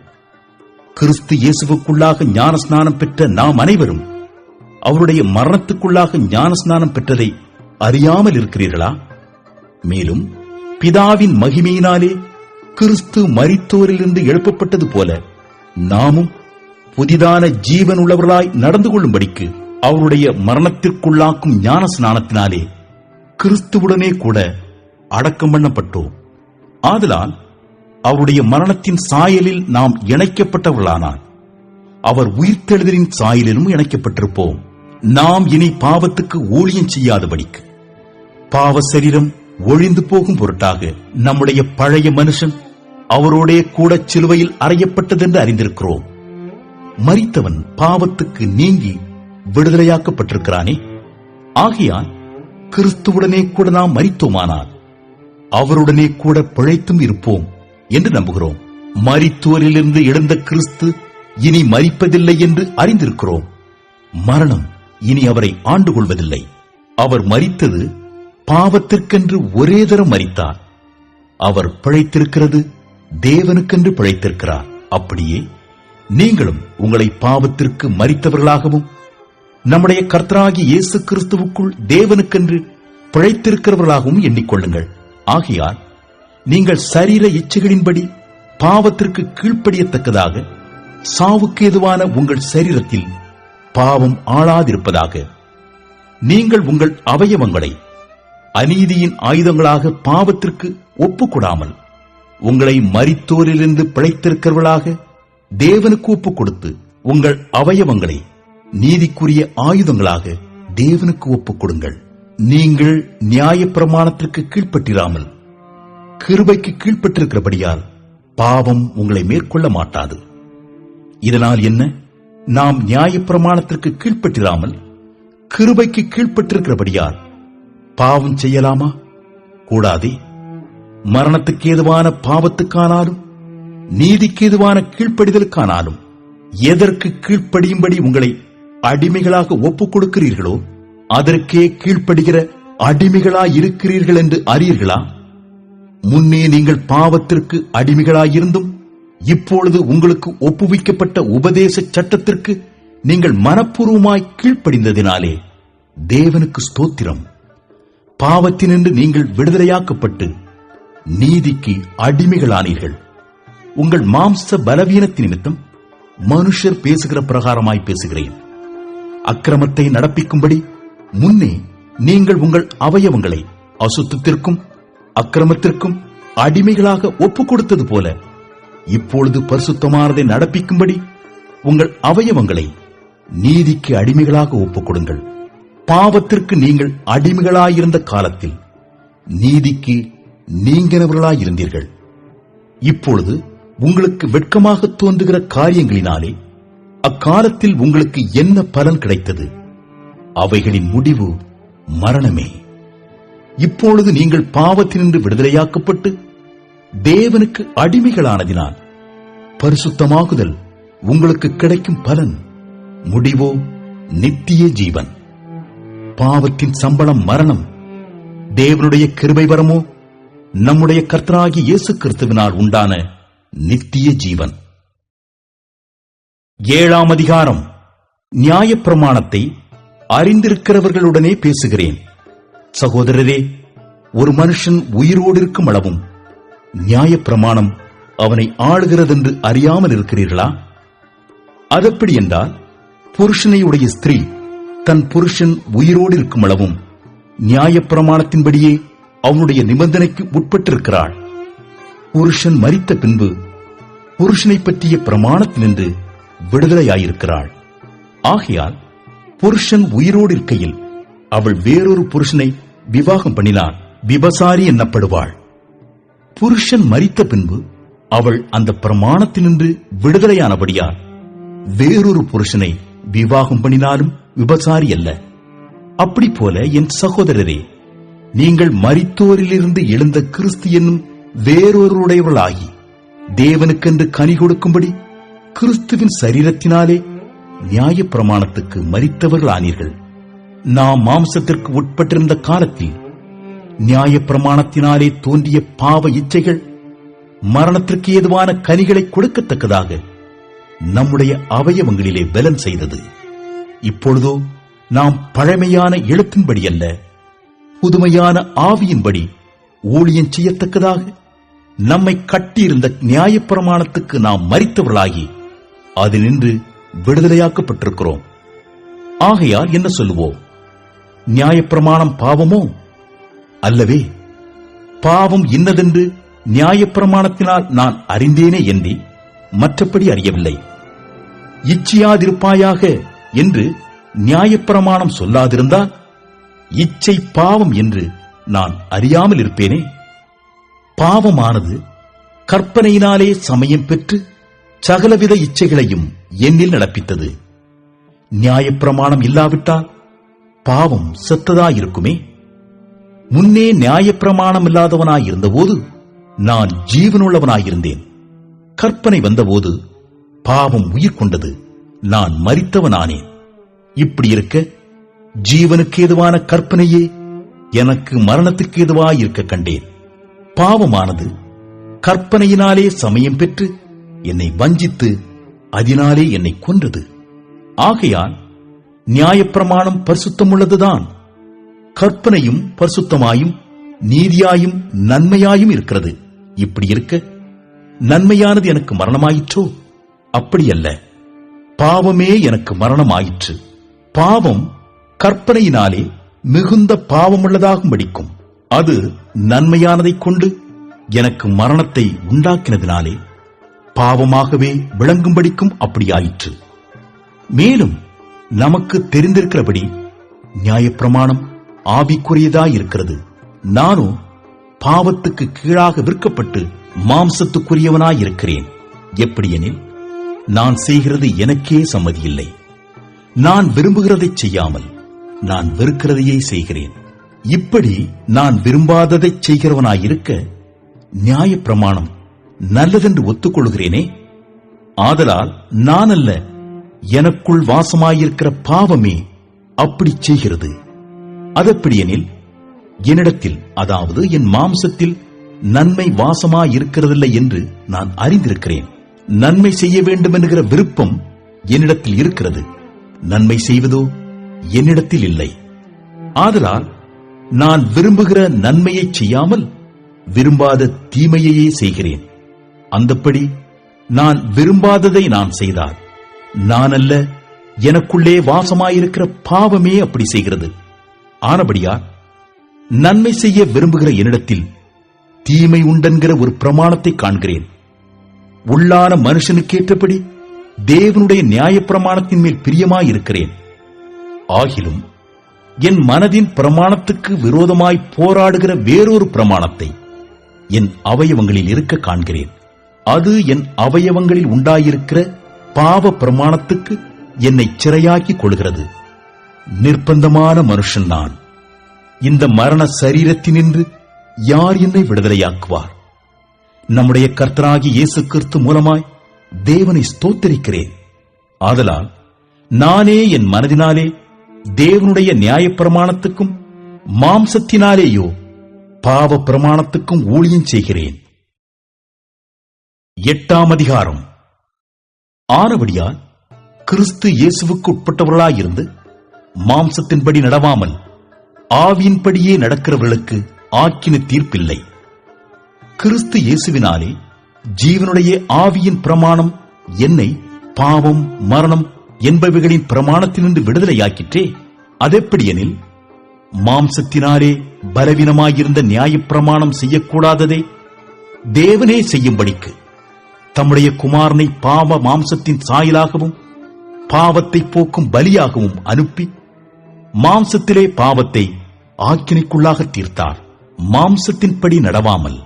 கிறிஸ்து இயேசுவுக்குள்ளாக ஞானஸ்நானம் பெற்ற நாம் அனைவரும் அவருடைய மரணத்துக்குள்ளாக ஞானஸ்நானம் பெற்றதை அறியாமல் இருக்கிறீர்களா? மேலும் பிதாவின் மகிமையினாலே கிறிஸ்து மரித்தோரிலிருந்து எழுப்பப்பட்டது போல நாமும் புதிதான ஜீவன் உள்ளவர்களாய் நடந்து கொள்ளும்படிக்கு அவருடைய மரணத்திற்குள்ளாக்கும் ஞான ஸ்நானத்தினாலே கிறிஸ்துவுடனே கூட அடக்கம் பண்ணப்பட்டோம். ஆதலால் அவருடைய மரணத்தின் சாயலில் நாம் இணைக்கப்பட்டவர்களானால் அவர் உயிர்த்தெழுதலின் சாயலிலும் இணைக்கப்பட்டிருப்போம். நாம் இனி பாவத்துக்கு ஊழியம் செய்யாதபடிக்கு பாவ சரீரம் ஒழிந்து போகும் பொருட்டாக நம்முடைய பழைய மனுஷன் அவரோடே கூட சிலுவையில் அறையப்பட்டதென்று அறிந்திருக்கிறோம். மரித்தவன் பாவத்துக்கு நீங்கி விடுதலையாக்கப்பட்டிருக்கிறானே. ஆகையால் கிறிஸ்துவுடனே கூட நாம் மரித்தோமானால் அவருடனே கூட பிழைத்தும் இருப்போம் என்று நம்புகிறோம். மரித்தோரிலிருந்து எழுந்த கிறிஸ்து இனி மரிப்பதில்லை என்று அறிந்திருக்கிறோம். மரணம் இனி அவரை ஆண்டு கொள்வதில்லை. அவர் மரித்தது பாவத்திற்கென்று ஒரே தரம் மரித்தார். அவர் பிழைத்திருக்கிறது தேவனுக்கென்று பிழைத்திருக்கிறார். அப்படியே நீங்களும் உங்களை பாவத்திற்கு மரித்தவர்களாகவும் நம்முடைய கர்த்தராகிய இயேசு கிறிஸ்துவுக்குள் தேவனுக்கென்று பிழைத்திருக்கிறவர்களாகவும் எண்ணிக்கொள்ளுங்கள். ஆகையால் நீங்கள் சரீர இச்சைகளின்படி பாவத்திற்கு கீழ்ப்படியத்தக்கதாக சாவுக்கு ஏதுவான உங்கள் சரீரத்தில் பாவம் ஆளாதிருப்பதாக நீங்கள் உங்கள் அவயவங்களை அநீதியின் ஆயுதங்களாக பாவத்திற்கு ஒப்புக்கொடாமல் உங்களை மரித்தோரிலிருந்து பிழைத்திருக்கிறவர்களாக தேவனுக்கு ஒப்புக் கொடுத்து உங்கள் அவயவங்களை நீதிக்குரிய ஆயுதங்களாக தேவனுக்கு ஒப்புக் கொடுங்கள். நீங்கள் நியாயப்பிரமாணத்திற்கு கீழ்ப்பட்டிராமல் கிருபைக்கு கீழ்ப்பட்டிருக்கிறபடியால் பாவம் உங்களை மேற்கொள்ள மாட்டாது. இதனால் என்ன? நாம் நியாயப்பிரமாணத்திற்கு கீழ்ப்பட்டிராமல் கிருபைக்கு கீழ்ப்பட்டிருக்கிறபடியால் பாவம் செய்யலாமா? கூடாதே. மரணத்துக்கு ஏதுவான பாவத்துக்கானாலும் நீதிக்கு ஏதுவான கீழ்ப்படிதலுக்கானாலும் எதற்கு கீழ்ப்படியும்படி உங்களை அடிமைகளாக ஒப்புக் கொடுக்கிறீர்களோ அதற்கே கீழ்ப்படுகிற அடிமைகளாயிருக்கிறீர்கள் என்று அறியீர்களா? முன்னே நீங்கள் பாவத்திற்கு அடிமைகளாயிருந்தும் இப்பொழுது உங்களுக்கு ஒப்புவிக்கப்பட்ட உபதேச சட்டத்திற்கு நீங்கள் மனப்பூர்வமாய் கீழ்ப்படிந்ததினாலே தேவனுக்கு ஸ்தோத்திரம். பாவத்தினின்று நீங்கள் விடுதலையாக்கப்பட்டு நீதிக்கு அடிமைகளானீர்கள். உங்கள் மாம்ச பலவீனத்தின் நிமித்தம் மனுஷர் பேசுகிற பிரகாரமாய் பேசுகிறேன். அக்கிரமத்தை நடப்பிக்கும்படி முன்னே நீங்கள் உங்கள் அவயவங்களை அசுத்தத்திற்கும் அக்கிரமத்திற்கும் அடிமைகளாக ஒப்புக் கொடுத்தது போல இப்பொழுது பரிசுத்தமானதை நடப்பிக்கும்படி உங்கள் அவயவங்களை நீதிக்கு அடிமைகளாக ஒப்புக் கொடுங்கள். பாவத்திற்கு நீங்கள் அடிமைகளாயிருந்த காலத்தில் நீதிக்கு நீங்கினவர்களாயிருந்தீர்கள். இப்பொழுது உங்களுக்கு வெட்கமாக தோன்றுகிற காரியங்களினாலே அக்காலத்தில் உங்களுக்கு என்ன பலன் கிடைத்தது? அவைகளின் முடிவு மரணமே. இப்பொழுது நீங்கள் பாவத்தினின்று விடுதலையாக்கப்பட்டு தேவனுக்கு அடிமைகளானதினால் பரிசுத்தமாகுதல் உங்களுக்கு கிடைக்கும் பலன் முடிவோ நித்திய ஜீவன். பாவத்தின் சம்பளம் மரணம். தேவனுடைய கிருபை வரமோ நம்முடைய கர்த்தராகிய இயேசு கிறிஸ்துவினால் உண்டான நித்திய ஜீவன். 7ஆம் அதிகாரம். நியாயப்பிரமாணத்தை அறிந்திருக்கிறவர்களுடனே பேசுகிறேன். சகோதரரே, ஒரு மனுஷன் உயிரோடு இருக்கும் அளவும் நியாயப்பிரமாணம் அவனை ஆளுகிறதென்று அறியாமல் இருக்கிறீர்களா? அதெப்படி என்றால், புருஷனையுடைய ஸ்திரீ தன் புருஷன் உயிரோடு இருக்கும் அளவும் நியாயப்பிரமாணத்தின்படியே அவனுடைய நிபந்தனைக்கு உட்பட்டிருக்கிறாள். புருஷன் மரித்த பின்பு புருஷனை பற்றிய பிரமாணத்தினின்று விடுதலையாயிருக்கிறாள். ஆகையால் புருஷன் உயிரோடு இருக்கையில் அவள் வேறொரு புருஷனை விவாகம் பண்ணினாள், விபசாரி எண்ணப்படுவாள். புருஷன் மரித்த பின்பு அவள் அந்த பிரமாணத்தினின்று விடுதலையானபடியால் வேறொரு புருஷனை விவாகம் பண்ணினாலும் விபசாரி அல்ல. அப்படி போல என் சகோதரரே, நீங்கள் மரித்தோரிலிருந்து எழுந்த கிறிஸ்து என்னும் வேறொருடையவர்களாகி தேவனுக்கென்று கனி கொடுக்கும்படி கிறிஸ்துவின் சரீரத்தினாலே நியாயப்பிரமாணத்துக்கு மரித்தவர்களானீர்கள். நாம் மாம்சத்திற்கு உட்பட்டிருந்த காலத்தில் நியாயப்பிரமாணத்தினாலே தோன்றிய பாவ இச்சைகள் மரணத்திற்கு ஏதுவான கனிகளை கொடுக்கத்தக்கதாக நம்முடைய அவயவங்களிலே பலன் செய்தது. இப்பொழுதோ நாம் பழமையான எழுத்தின்படி அல்ல, புதுமையான ஆவியின்படி ஊழியம் செய்யத்தக்கதாக நம்மை கட்டியிருந்த நியாயப்பிரமாணத்துக்கு நாம் மரித்தவர்களாகி அதினின்று விடுதலையாக்கப்பட்டிருக்கிறோம். ஆகையால் என்ன சொல்லுவோம்? நியாயப்பிரமாணம் பாவமோ? அல்லவே. பாவம் இன்னதென்று நியாயப்பிரமாணத்தினால் நான் அறிந்தேனே என்று மற்றபடி அறியவில்லை. இச்சையாதிருப்பாயாக என்று நியாயப்பிரமாணம் சொல்லாதிருந்தால் இச்சை பாவம் என்று நான் அறியாமல் இருப்பேனே. பாவமானது கற்பனையினாலே சமயம் பெற்று சகலவித இச்சைகளையும் என்னில் நடப்பித்தது. நியாயப்பிரமாணம் இல்லாவிட்டால் பாவம் செத்ததாயிருக்குமே. முன்னே நியாயப்பிரமாணம் இல்லாதவனாயிருந்தபோது நான் ஜீவனுள்ளவனாயிருந்தேன். கற்பனை வந்தபோது பாவம் உயிர் கொண்டது, நான் மரித்தவனானேன். இப்படி இருக்க ஜீவனுக்கு ஏதுவான கற்பனையே எனக்கு மரணத்துக்கு ஏதுவாயிருக்க கண்டேன். பாவமானது கற்பனையினாலே சமயம் பெற்று என்னை வஞ்சித்து அதனாலே என்னை கொன்றது. ஆகையால் நியாயப்பிரமாணம் பரிசுத்தமுள்ளதுதான். கற்பனையும் பரிசுத்தமாயும் நீதியாயும் நன்மையாயும் இருக்கிறது. இப்படி இருக்க நன்மையானது எனக்கு மரணமாயிற்றோ? அப்படியல்ல, பாவமே எனக்கு மரணமாயிற்று. பாவம் கற்பனையினாலே மிகுந்த பாவமுள்ளதாகும் படிக்கும். அது நன்மையானதைக் கொண்டு எனக்கு மரணத்தை உண்டாக்கினதினாலே பாவமாகவே விளங்கும்படிக்கும் அப்படியாயிற்று. மேலும் நமக்கு தெரிந்திருக்கிறபடி நியாயப்பிரமாணம் ஆவிக்குரியதாயிருக்கிறது. நானும் பாவத்துக்கு கீழாக விற்கப்பட்டு மாம்சத்துக்குரியவனாயிருக்கிறேன். எப்படியெனில் நான் செய்கிறது எனக்கே சம்மதியில்லை. நான் விரும்புகிறதைச் செய்யாமல் நான் வெறுக்கிறதையே செய்கிறேன். இப்படி நான் விரும்பாததைச் செய்கிறவனாயிருக்க நியாயப்பிரமாணம் நல்லதென்று ஒத்துக்கொள்கிறேனே. ஆதலால் நான் அல்ல, எனக்குள் வாசமாயிருக்கிற பாவமே அப்படி செய்கிறது. அதெப்படியெனில் என்னிடத்தில், அதாவது என் மாம்சத்தில் நன்மை வாசமாயிருக்கிறதில்லை என்று நான் அறிந்திருக்கிறேன். நன்மை செய்ய வேண்டும் என்கிற விருப்பம் என்னிடத்தில் இருக்கிறது, நன்மை செய்வதோ என்னிடத்தில் இல்லை. ஆதலால் நான் விரும்புகிற நன்மையை செய்யாமல் விரும்பாத தீமையையே செய்கிறேன். அந்தப்படி நான் விரும்பாததை நான் செய்தால் நான் அல்ல, எனக்குள்ளே வாசமாயிருக்கிற பாவமே அப்படி செய்கிறது. ஆனபடியால் நன்மை செய்ய விரும்புகிற என்னிடத்தில் தீமை உண்டென்கிற ஒரு பிரமாணத்தை காண்கிறேன். உள்ளான மனுஷனுக்கேற்றபடி தேவனுடைய நியாயப்பிரமாணத்தின் மேல் பிரியமாயிருக்கிறேன். ஆகிலும் என் மனதின் பிரமாணத்துக்கு விரோதமாய் போராடுகிற வேறொரு பிரமாணத்தை என் அவயவங்களில் இருக்க காண்கிறேன். அது என் அவயவங்களில் உண்டாயிருக்கிற பாவ பிரமாணத்துக்கு என்னை சிறையாக்கிக் கொள்கிறது. நிர்பந்தமான மனுஷன் நான். இந்த மரண சரீரத்தினின்று யார் என்னை விடுதலையாக்குவார்? நம்முடைய கர்த்தராகிய இயேசு கிறிஸ்து மூலமாய் தேவனை ஸ்தோத்திரிக்கிறேன். ஆதலால் நானே என் மனதினாலே தேவனுடைய நியாயப்பிரமாணத்துக்கும் மாம்சத்தினாலேயோ பாவ பிரமாணத்துக்கும் ஊழியம் செய்கிறேன். 8ஆம் அதிகாரம். ஆனபடியால் கிறிஸ்து இயேசுவுக்கு உட்பட்டவர்களாயிருந்து மாம்சத்தின்படி நடவாமல் ஆவியின்படியே நடக்கிறவர்களுக்கு ஆக்கின தீர்ப்பில்லை. கிறிஸ்து இயேசுவினாலே ஜீவனுடைய ஆவியின் பிரமாணம் என்னை பாவம் மரணம் என்பவைகளின் பிரமாணத்திலிருந்து விடுதலையாக்கிற்றே. அதெப்படியெனில் மாம்சத்தினாலே பலவீனமாயிருந்த நியாயப்பிரமாணம் செய்யக்கூடாததை தேவனே செய்யும்படிக்கு தம்முடைய குமாரனை பாவ மாம்சத்தின் சாயலாகவும் பாவத்தை போக்கும் பலியாகவும் அனுப்பி மாம்சத்திலே பாவத்தை ஆக்கினைக்குள்ளாக தீர்த்தார். மாம்சத்தின்படி நடவாமல்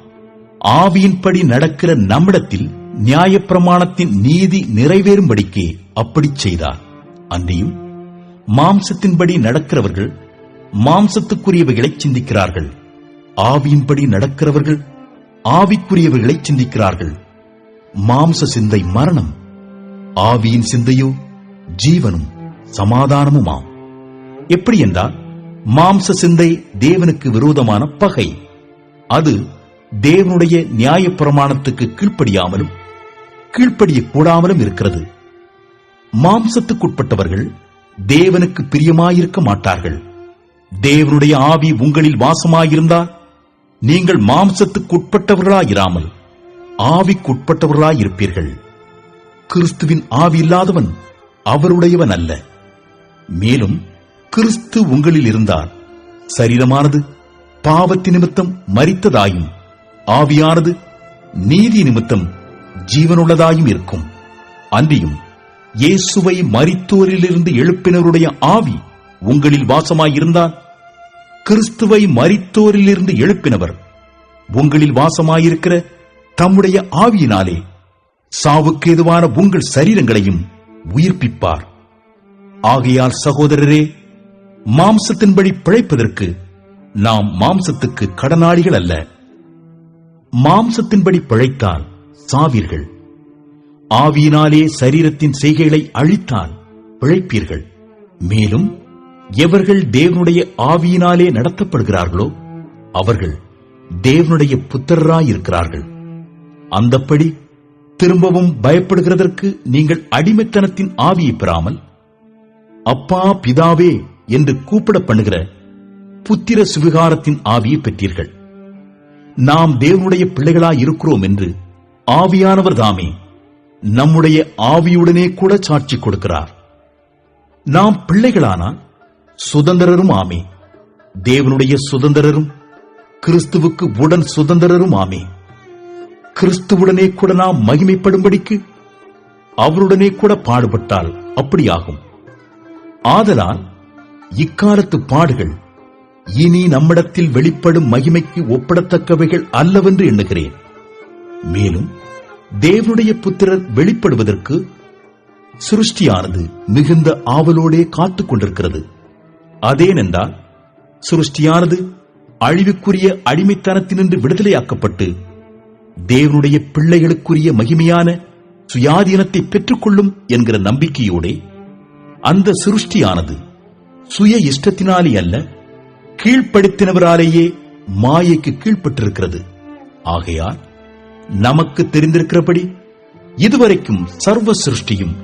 ஆவியின்படி நடக்கிற நம்மிடத்தில் நியாயப்பிரமாணத்தின் நீதி நிறைவேறும்படிக்கே அப்படி செய்தார். அன்றியும் மாம்சத்தின்படி நடக்கிறவர்கள் மாம்சத்துக்குரியவைகளை சிந்திக்கிறார்கள், ஆவியின்படி நடக்கிறவர்கள் ஆவிக்குரியவைகளை சிந்திக்கிறார்கள். மாம்ச சிந்தை மரணம், ஆவியின் சிந்தையோ ஜீவனும் சமாதானமுமாம். எப்படி என்றால், மாம்ச சிந்தை தேவனுக்கு விரோதமான பகை. அது தேவனுடைய நியாயப்பிரமாணத்துக்கு கீழ்ப்படியாமலும் கீழ்ப்படியக்கூடாமலும் இருக்கிறது. மாம்சத்துக்குட்பட்டவர்கள் தேவனுக்கு பிரியமாயிருக்க மாட்டார்கள். தேவனுடைய ஆவி உங்களில் வாசமாயிருந்தால் நீங்கள் மாம்சத்துக்குட்பட்டவர்களாயிராமல் ஆவிக்குட்பட்டவர்களாயிருப்பீர்கள். கிறிஸ்துவின் ஆவி இல்லாதவன் அவருடையவன் அல்ல. மேலும் கிறிஸ்து உங்களில் இருந்தால் சரீரமானது பாவத்தி நிமித்தம் மரித்ததாயும் ஆவியானது நீதி நிமித்தம் ஜீவனுள்ளதாயும் இருக்கும். அன்றியும் இயேசுவை மரித்தோரிலிருந்து எழுப்பினருடைய ஆவி உங்களில் வாசமாயிருந்தால் கிறிஸ்துவை மரித்தோரிலிருந்து எழுப்பினவர் உங்களில் வாசமாயிருக்கிற தம்முடைய ஆவியினாலே சாவுக்கு ஏதுவான உங்கள் சரீரங்களையும் உயிர்ப்பிப்பார். ஆகையால் சகோதரரே, மாம்சத்தின்படி பிழைப்பதற்கு நாம் மாம்சத்துக்கு கடனாளிகள் அல்ல. மாம்சத்தின்படி பிழைத்தால் சாவீர்கள். ஆவியினாலே சரீரத்தின் செய்கைகளை அழித்தால் பிழைப்பீர்கள். மேலும் எவர்கள் தேவனுடைய ஆவியினாலே நடத்தப்படுகிறார்களோ அவர்கள் தேவனுடைய புத்திரராயிருக்கிறார்கள். அந்தப்படி திரும்பவும் பயப்படுகிறதற்கு நீங்கள் அடிமைத்தனத்தின் ஆவியை பெறாமல் அப்பா பிதாவே என்று கூப்பிட பண்ணுகிற புத்திர சுவிகாரத்தின் ஆவியை பெற்றீர்கள். நாம் தேவனுடைய பிள்ளைகளாய் இருக்கிறோம் என்று ஆவியானவர் தாமே நம்முடைய ஆவியுடனே கூட சாட்சி கொடுக்கிறார். நாம் பிள்ளைகளானால் சுதந்திரரும் ஆமே, தேவனுடைய சுதந்திரரும் கிறிஸ்துவுக்கு உடன் சுதந்திரரும் ஆமே. கிறிஸ்துவுடனே கூட நாம் மகிமைப்படும்படிக்கு அவருடனே கூட பாடுபட்டால் அப்படியாகும். ஆதலால் இக்காலத்து பாடுகள் இனி நம்மிடத்தில் வெளிப்படும் மகிமைக்கு ஒப்பிடத்தக்கவைகள் அல்லவென்று எண்ணுகிறேன். மேலும் தேவனுடைய புத்திரர் வெளிப்படுவதற்கு சிருஷ்டியானது மிகுந்த ஆவலோடே காத்துக் கொண்டிருக்கிறது. அதேனென்றால் சிருஷ்டியானது அழிவுக்குரிய அடிமைத்தனத்தினின்று விடுதலையாக்கப்பட்டு தேவனுடைய பிள்ளைகளுக்குரிய மகிமையான சுயாதீனத்தை பெற்றுக்கொள்ளும் என்கிற நம்பிக்கையோட அந்த சிருஷ்டியானது சுய இஷ்டத்தினாலே அல்ல, கீழ்ப்படுத்தினவராலேயே மாயைக்கு கீழ்ப்பட்டிருக்கிறது. ஆகையால் நமக்கு தெரிந்திருக்கிறபடி இதுவரைக்கும் சர்வ சிருஷ்டியும்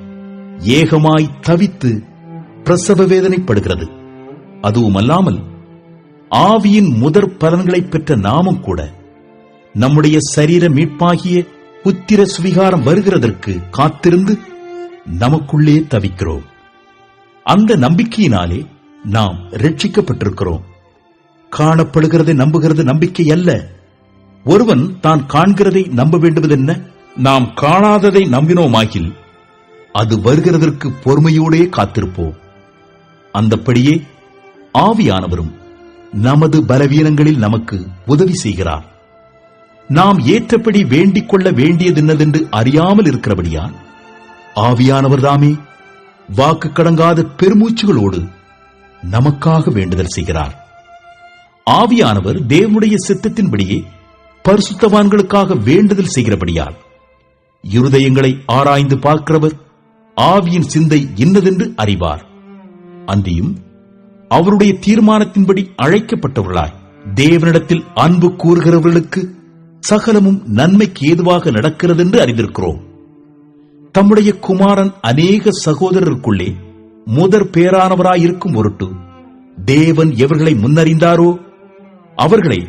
ஏகமாய் தவித்து பிரசவ வேதனைப்படுகிறது. அதுவுமல்லாமல் ஆவியின் முதற் பலன்களை பெற்ற நாமும் கூட நம்முடைய சரீர மீட்பாகிய புத்திர சுவிகாரம் வருகிறதற்கு காத்திருந்து நமக்குள்ளே தவிக்கிறோம். அந்த நம்பிக்கையினாலே நாம் ரட்சிக்கப்பட்டிருக்கிறோம். காணப்படுகிறதை நம்புகிறது நம்பிக்கை அல்ல. ஒருவன் தான் காண்கிறதை நம்ப வேண்டுவதென்ன? நாம் காணாததை நம்பினோமாகில் அது வருகிறதற்கு பொறுமையோடே காத்திருப்போம். அந்தப்படியே ஆவியானவரும் நமது பலவீனங்களில் நமக்கு உதவி செய்கிறார். நாம் ஏற்றபடி வேண்டிக் கொள்ள வேண்டியதென்னதென்று அறியாமல் இருக்கிறபடியால் ஆவியானவர் தாமே வாக்கு கடங்காத பெருமூச்சுகளோடு நமக்காக வேண்டுதல் செய்கிறார். ஆவியானவர் தேவனுடைய சித்தத்தின்படியே பரிசுத்தவான்களுக்காக வேண்டுதல் செய்கிறபடியால் இருதயங்களை ஆராய்ந்து பார்க்கிறவர் ஆவியின் சிந்தை இன்னதென்று அறிவார். அன்றியும் அவருடைய தீர்மானத்தின்படி அழைக்கப்பட்டவர்களாய் தேவனிடத்தில் அன்பு கூறுகிறவர்களுக்கு சகலமும் நன்மைக்கு ஏதுவாக நடக்கிறதென்று அறிந்திருக்கிறோம். தம்முடைய குமாரன் அநேக சகோதரருக்குள்ளே முதற் பேரானவராயிருக்கும் பொருட்டு தேவன் எவர்களை முன்னறிந்தாரோ அவர்களை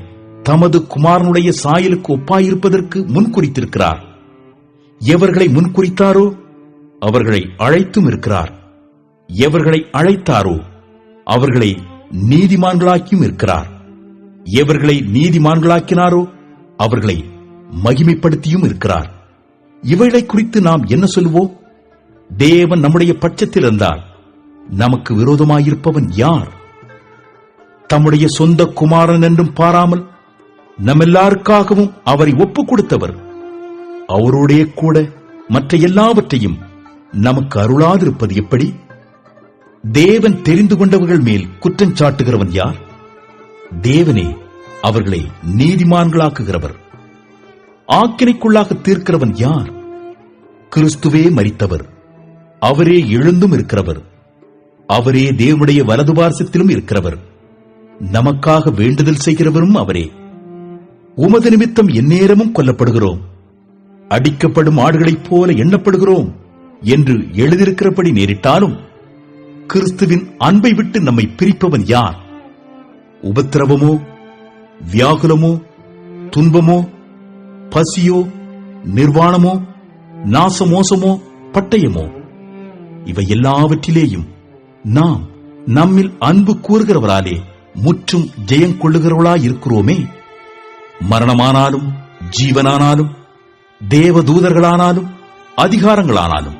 தமது குமாரனுடைய சாயலுக்கு ஒப்பாயிருப்பதற்கு முன்குறித்திருக்கிறார். எவர்களை முன்குறித்தாரோ அவர்களை அழைத்தும் இருக்கிறார். எவர்களை அழைத்தாரோ அவர்களை நீதிமான்களாக்கியும் இருக்கிறார். எவர்களை நீதிமான்களாக்கினாரோ அவர்களை மகிமைப்படுத்தியும் இருக்கிறார். இவைகளை குறித்து நாம் என்ன சொல்லுவோம்? தேவன் நம்முடைய பட்சத்தில் இருந்தால் நமக்கு விரோதமாயிருப்பவன் யார்? தம்முடைய சொந்த குமாரன் என்றும் பாராமல் நம்மெல்லாருக்காகவும் அவரை ஒப்புக் கொடுத்தவர் அவரோடே கூட மற்ற எல்லாவற்றையும் நமக்கு அருளாதிருப்பது எப்படி? தேவன் தெரிந்து கொண்டவர்கள் மேல் குற்றம் சாட்டுகிறவன் யார்? தேவனே அவர்களை நீதிமான்களாக்குகிறவர். ஆக்கினைக்குள்ளாக தீர்க்கிறவன் யார்? கிறிஸ்துவே மரித்தவர், அவரே எழுந்தும் இருக்கிறவர், அவரே தேவனுடைய வலது பார்சத்திலும் இருக்கிறவர், நமக்காக வேண்டுதல் செய்கிறவரும் அவரே. உமது நிமித்தம் எந்நேரமும் கொல்லப்படுகிறோம், அடிக்கப்படும் ஆடுகளைப் போல எண்ணப்படுகிறோம் என்று எழுதியிருக்கிறபடி நேரிட்டாலும் கிறிஸ்துவின் அன்பை விட்டு நம்மை பிரிப்பவன் யார்? உபத்திரவமோ, வியாகுலமோ, துன்பமோ, பசியோ, நிர்வாணமோ, நாசமோசமோ, பட்டயமோ, இவை எல்லாவற்றிலேயும் நாம் நம்மில் அன்பு கூறுகிறவராலே முற்றும் ஜெயம் கொள்ளுகிறவர்களாயிருக்கிறோமே. மரணமானாலும் ஜீவனானாலும் தேவதூதர்களானாலும் அதிகாரங்களானாலும்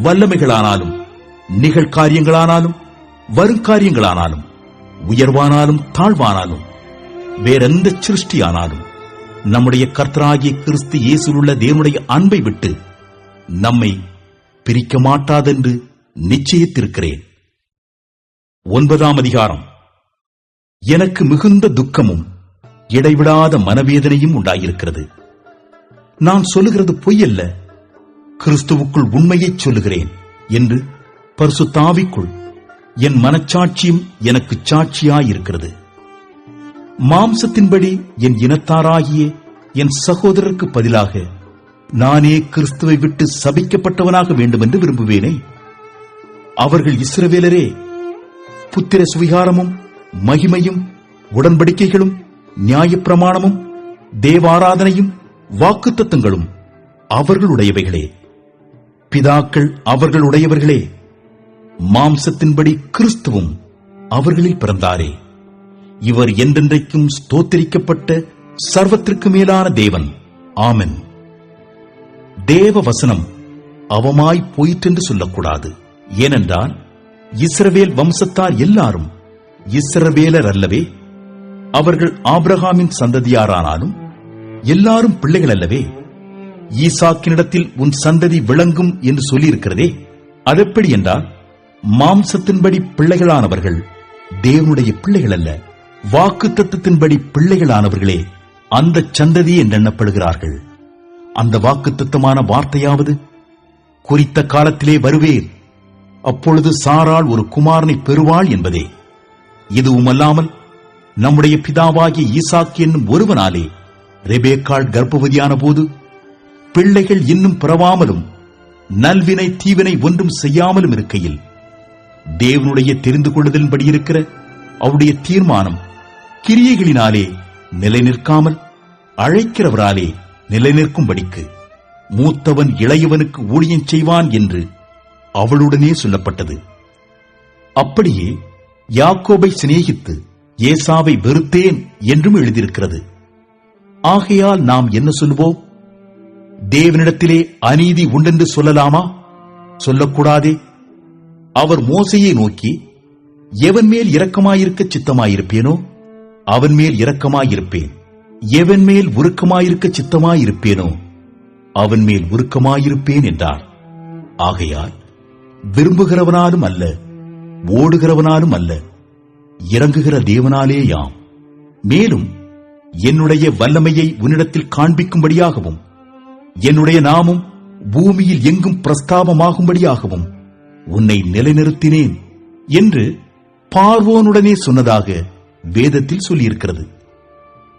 வல்லமைகளானாலும் நிகழ்காரியங்களானாலும் வருங்காரியங்களானாலும் உயர்வானாலும் தாழ்வானாலும் வேறெந்த சிருஷ்டியானாலும் நம்முடைய கர்த்தராகிய கிறிஸ்து இயேசுவுள்ள தேவனுடைய அன்பை விட்டு நம்மை பிரிக்க மாட்டாதென்று நிச்சயித்திருக்கிறேன். 9ஆம் அதிகாரம். எனக்கு மிகுந்த துக்கமும் இடைவிடாத மனவேதனையும் உண்டாயிருக்கிறது. நான் சொல்லுகிறது பொய்யல்ல, கிறிஸ்துவுக்குள் உண்மையைச் சொல்லுகிறேன் என்று பரிசுத்த ஆவிக்குள் என் மனச்சாட்சியும் எனக்கு சாட்சியாயிருக்கிறது. மாம்சத்தின்படி என் இனத்தாராகிய என் சகோதரருக்கு பதிலாக நானே கிறிஸ்துவை விட்டு சபிக்கப்பட்டவனாக வேண்டும் என்று விரும்புவேனே. அவர்கள் இஸ்ரவேலரே. புத்திர சுவிகாரமும் மகிமையும் உடன்படிக்கைகளும் நியாயப்பிரமாணமும் தேவாராதனையும் வாக்குத்தத்தங்களும் அவர்களுடையவைகளே. பிதாக்கள் அவர்களுடையவர்களே. மாம்சத்தின்படி கிறிஸ்துவும் அவர்களில் பிறந்தாரே. இவர் என்றென்றைக்கும் ஸ்தோத்திரிக்கப்பட்ட சர்வத்திற்கு மேலான தேவன். ஆமென். தேவ வசனம் அவமாய் போயிற்றென்று சொல்லக்கூடாது. ஏனென்றால் இஸ்ரவேல் வம்சத்தார் எல்லாரும் இஸ்ரவேலர் அல்லவே. அவர்கள் ஆபிரகாமின் சந்ததியாரானாலும் எல்லாரும் பிள்ளைகள் அல்லவே. ஈசாக்கினிடத்தில் உன் சந்ததி விளங்கும் என்று சொல்லியிருக்கிறதே, அதெப்படி என்றால் மாம்சத்தின்படி பிள்ளைகளானவர்கள் தேவனுடைய பிள்ளைகள் அல்ல, வாக்குத்தத்தத்தின்படி பிள்ளைகளானவர்களே அந்த சந்ததி என்றெண்ணப்படுகிறார்கள். அந்த வாக்குத்தத்தமான வார்த்தையாவது, குறித்த காலத்திலே வருவேன், அப்பொழுது சாராள் ஒரு குமாரனை பெறுவாள் என்பதே. இதுவுமல்லாமல் நம்முடைய பிதாவாகிய ஈசாக்கு என்னும் ஒருவனாலே ரெபேக்காள் கர்ப்பவதியான போது பிள்ளைகள் இன்னும் பிறவாமலும் நல்வினை தீவினை ஒன்றும் செய்யாமலும் இருக்கையில் தேவனுடைய தெரிந்து கொள்ளுதலின்படி இருக்கிற அவருடைய தீர்மானம் கிரியைகளினாலே நிலை நிற்காமல் அழைக்கிறவராலே நிலை நிற்கும்படிக்கு மூத்தவன் இளையவனுக்கு ஊழியம் செய்வான் என்று அவளுடனே சொல்லப்பட்டது. அப்படியே யாக்கோபை சிநேகித்து ஏசாவை வெறுத்தேன் என்றும் எழுதியிருக்கிறது. ஆகையால் நாம் என்ன சொல்லுவோம்? தேவனிடத்திலே அநீதி உண்டென்று சொல்லலாமா? சொல்லக்கூடாதே. அவர் மோசையை நோக்கி, எவன் மேல் இரக்கமாயிருக்க சித்தமாயிருப்பேனோ அவன் மேல் இரக்கமாயிருப்பேன், எவன் மேல் உருக்கமாயிருக்க சித்தமாயிருப்பேனோ அவன் மேல் உருக்கமாயிருப்பேன் என்றார். ஆகையால் விரும்புகிறவனாலும் அல்ல, ஓடுகிறவனாலும் அல்ல, இறங்குகிற தேவனாலேயாம். மேலும் என்னுடைய வல்லமையை உன்னிடத்தில் காண்பிக்கும்படியாகவும் என்னுடைய நாமம் பூமியில் எங்கும் பிரஸ்தாபமாகும்படியாகவும் உன்னை நிலைநிறுத்தினேன் என்று பார்வோனுடனே சொன்னதாக வேதத்தில் சொல்லியிருக்கிறது.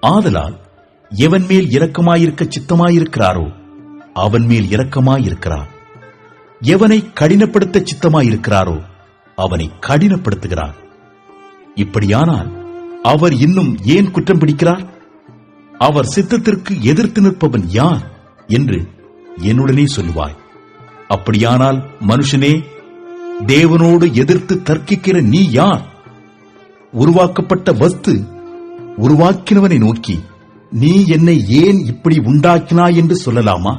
ஆதலால் எவன் மேல் இரக்கமாயிருக்க சித்தமாயிருக்கிறாரோ அவன் மேல் இரக்கமாயிருக்கிறார். எவனை கடினப்படுத்த சித்தமாயிருக்கிறாரோ அவனை கடினப்படுத்துகிறார். இப்படியானால் அவர் இன்னும் ஏன் குற்றம் பிடிக்கிறார்? அவர் சித்தத்திற்கு எதிர்த்து நிற்பவன் யார் என்று என்னுடனே சொல்லுவாய். அப்படியானால் மனுஷனே, தேவனோடு எதிர்த்து தர்க்கிக்கிற நீ யார்? உருவாக்கப்பட்ட வஸ்து உருவாக்கினவனை நோக்கி, நீ என்னை ஏன் இப்படி உண்டாக்கினாய் என்று சொல்லலாமா?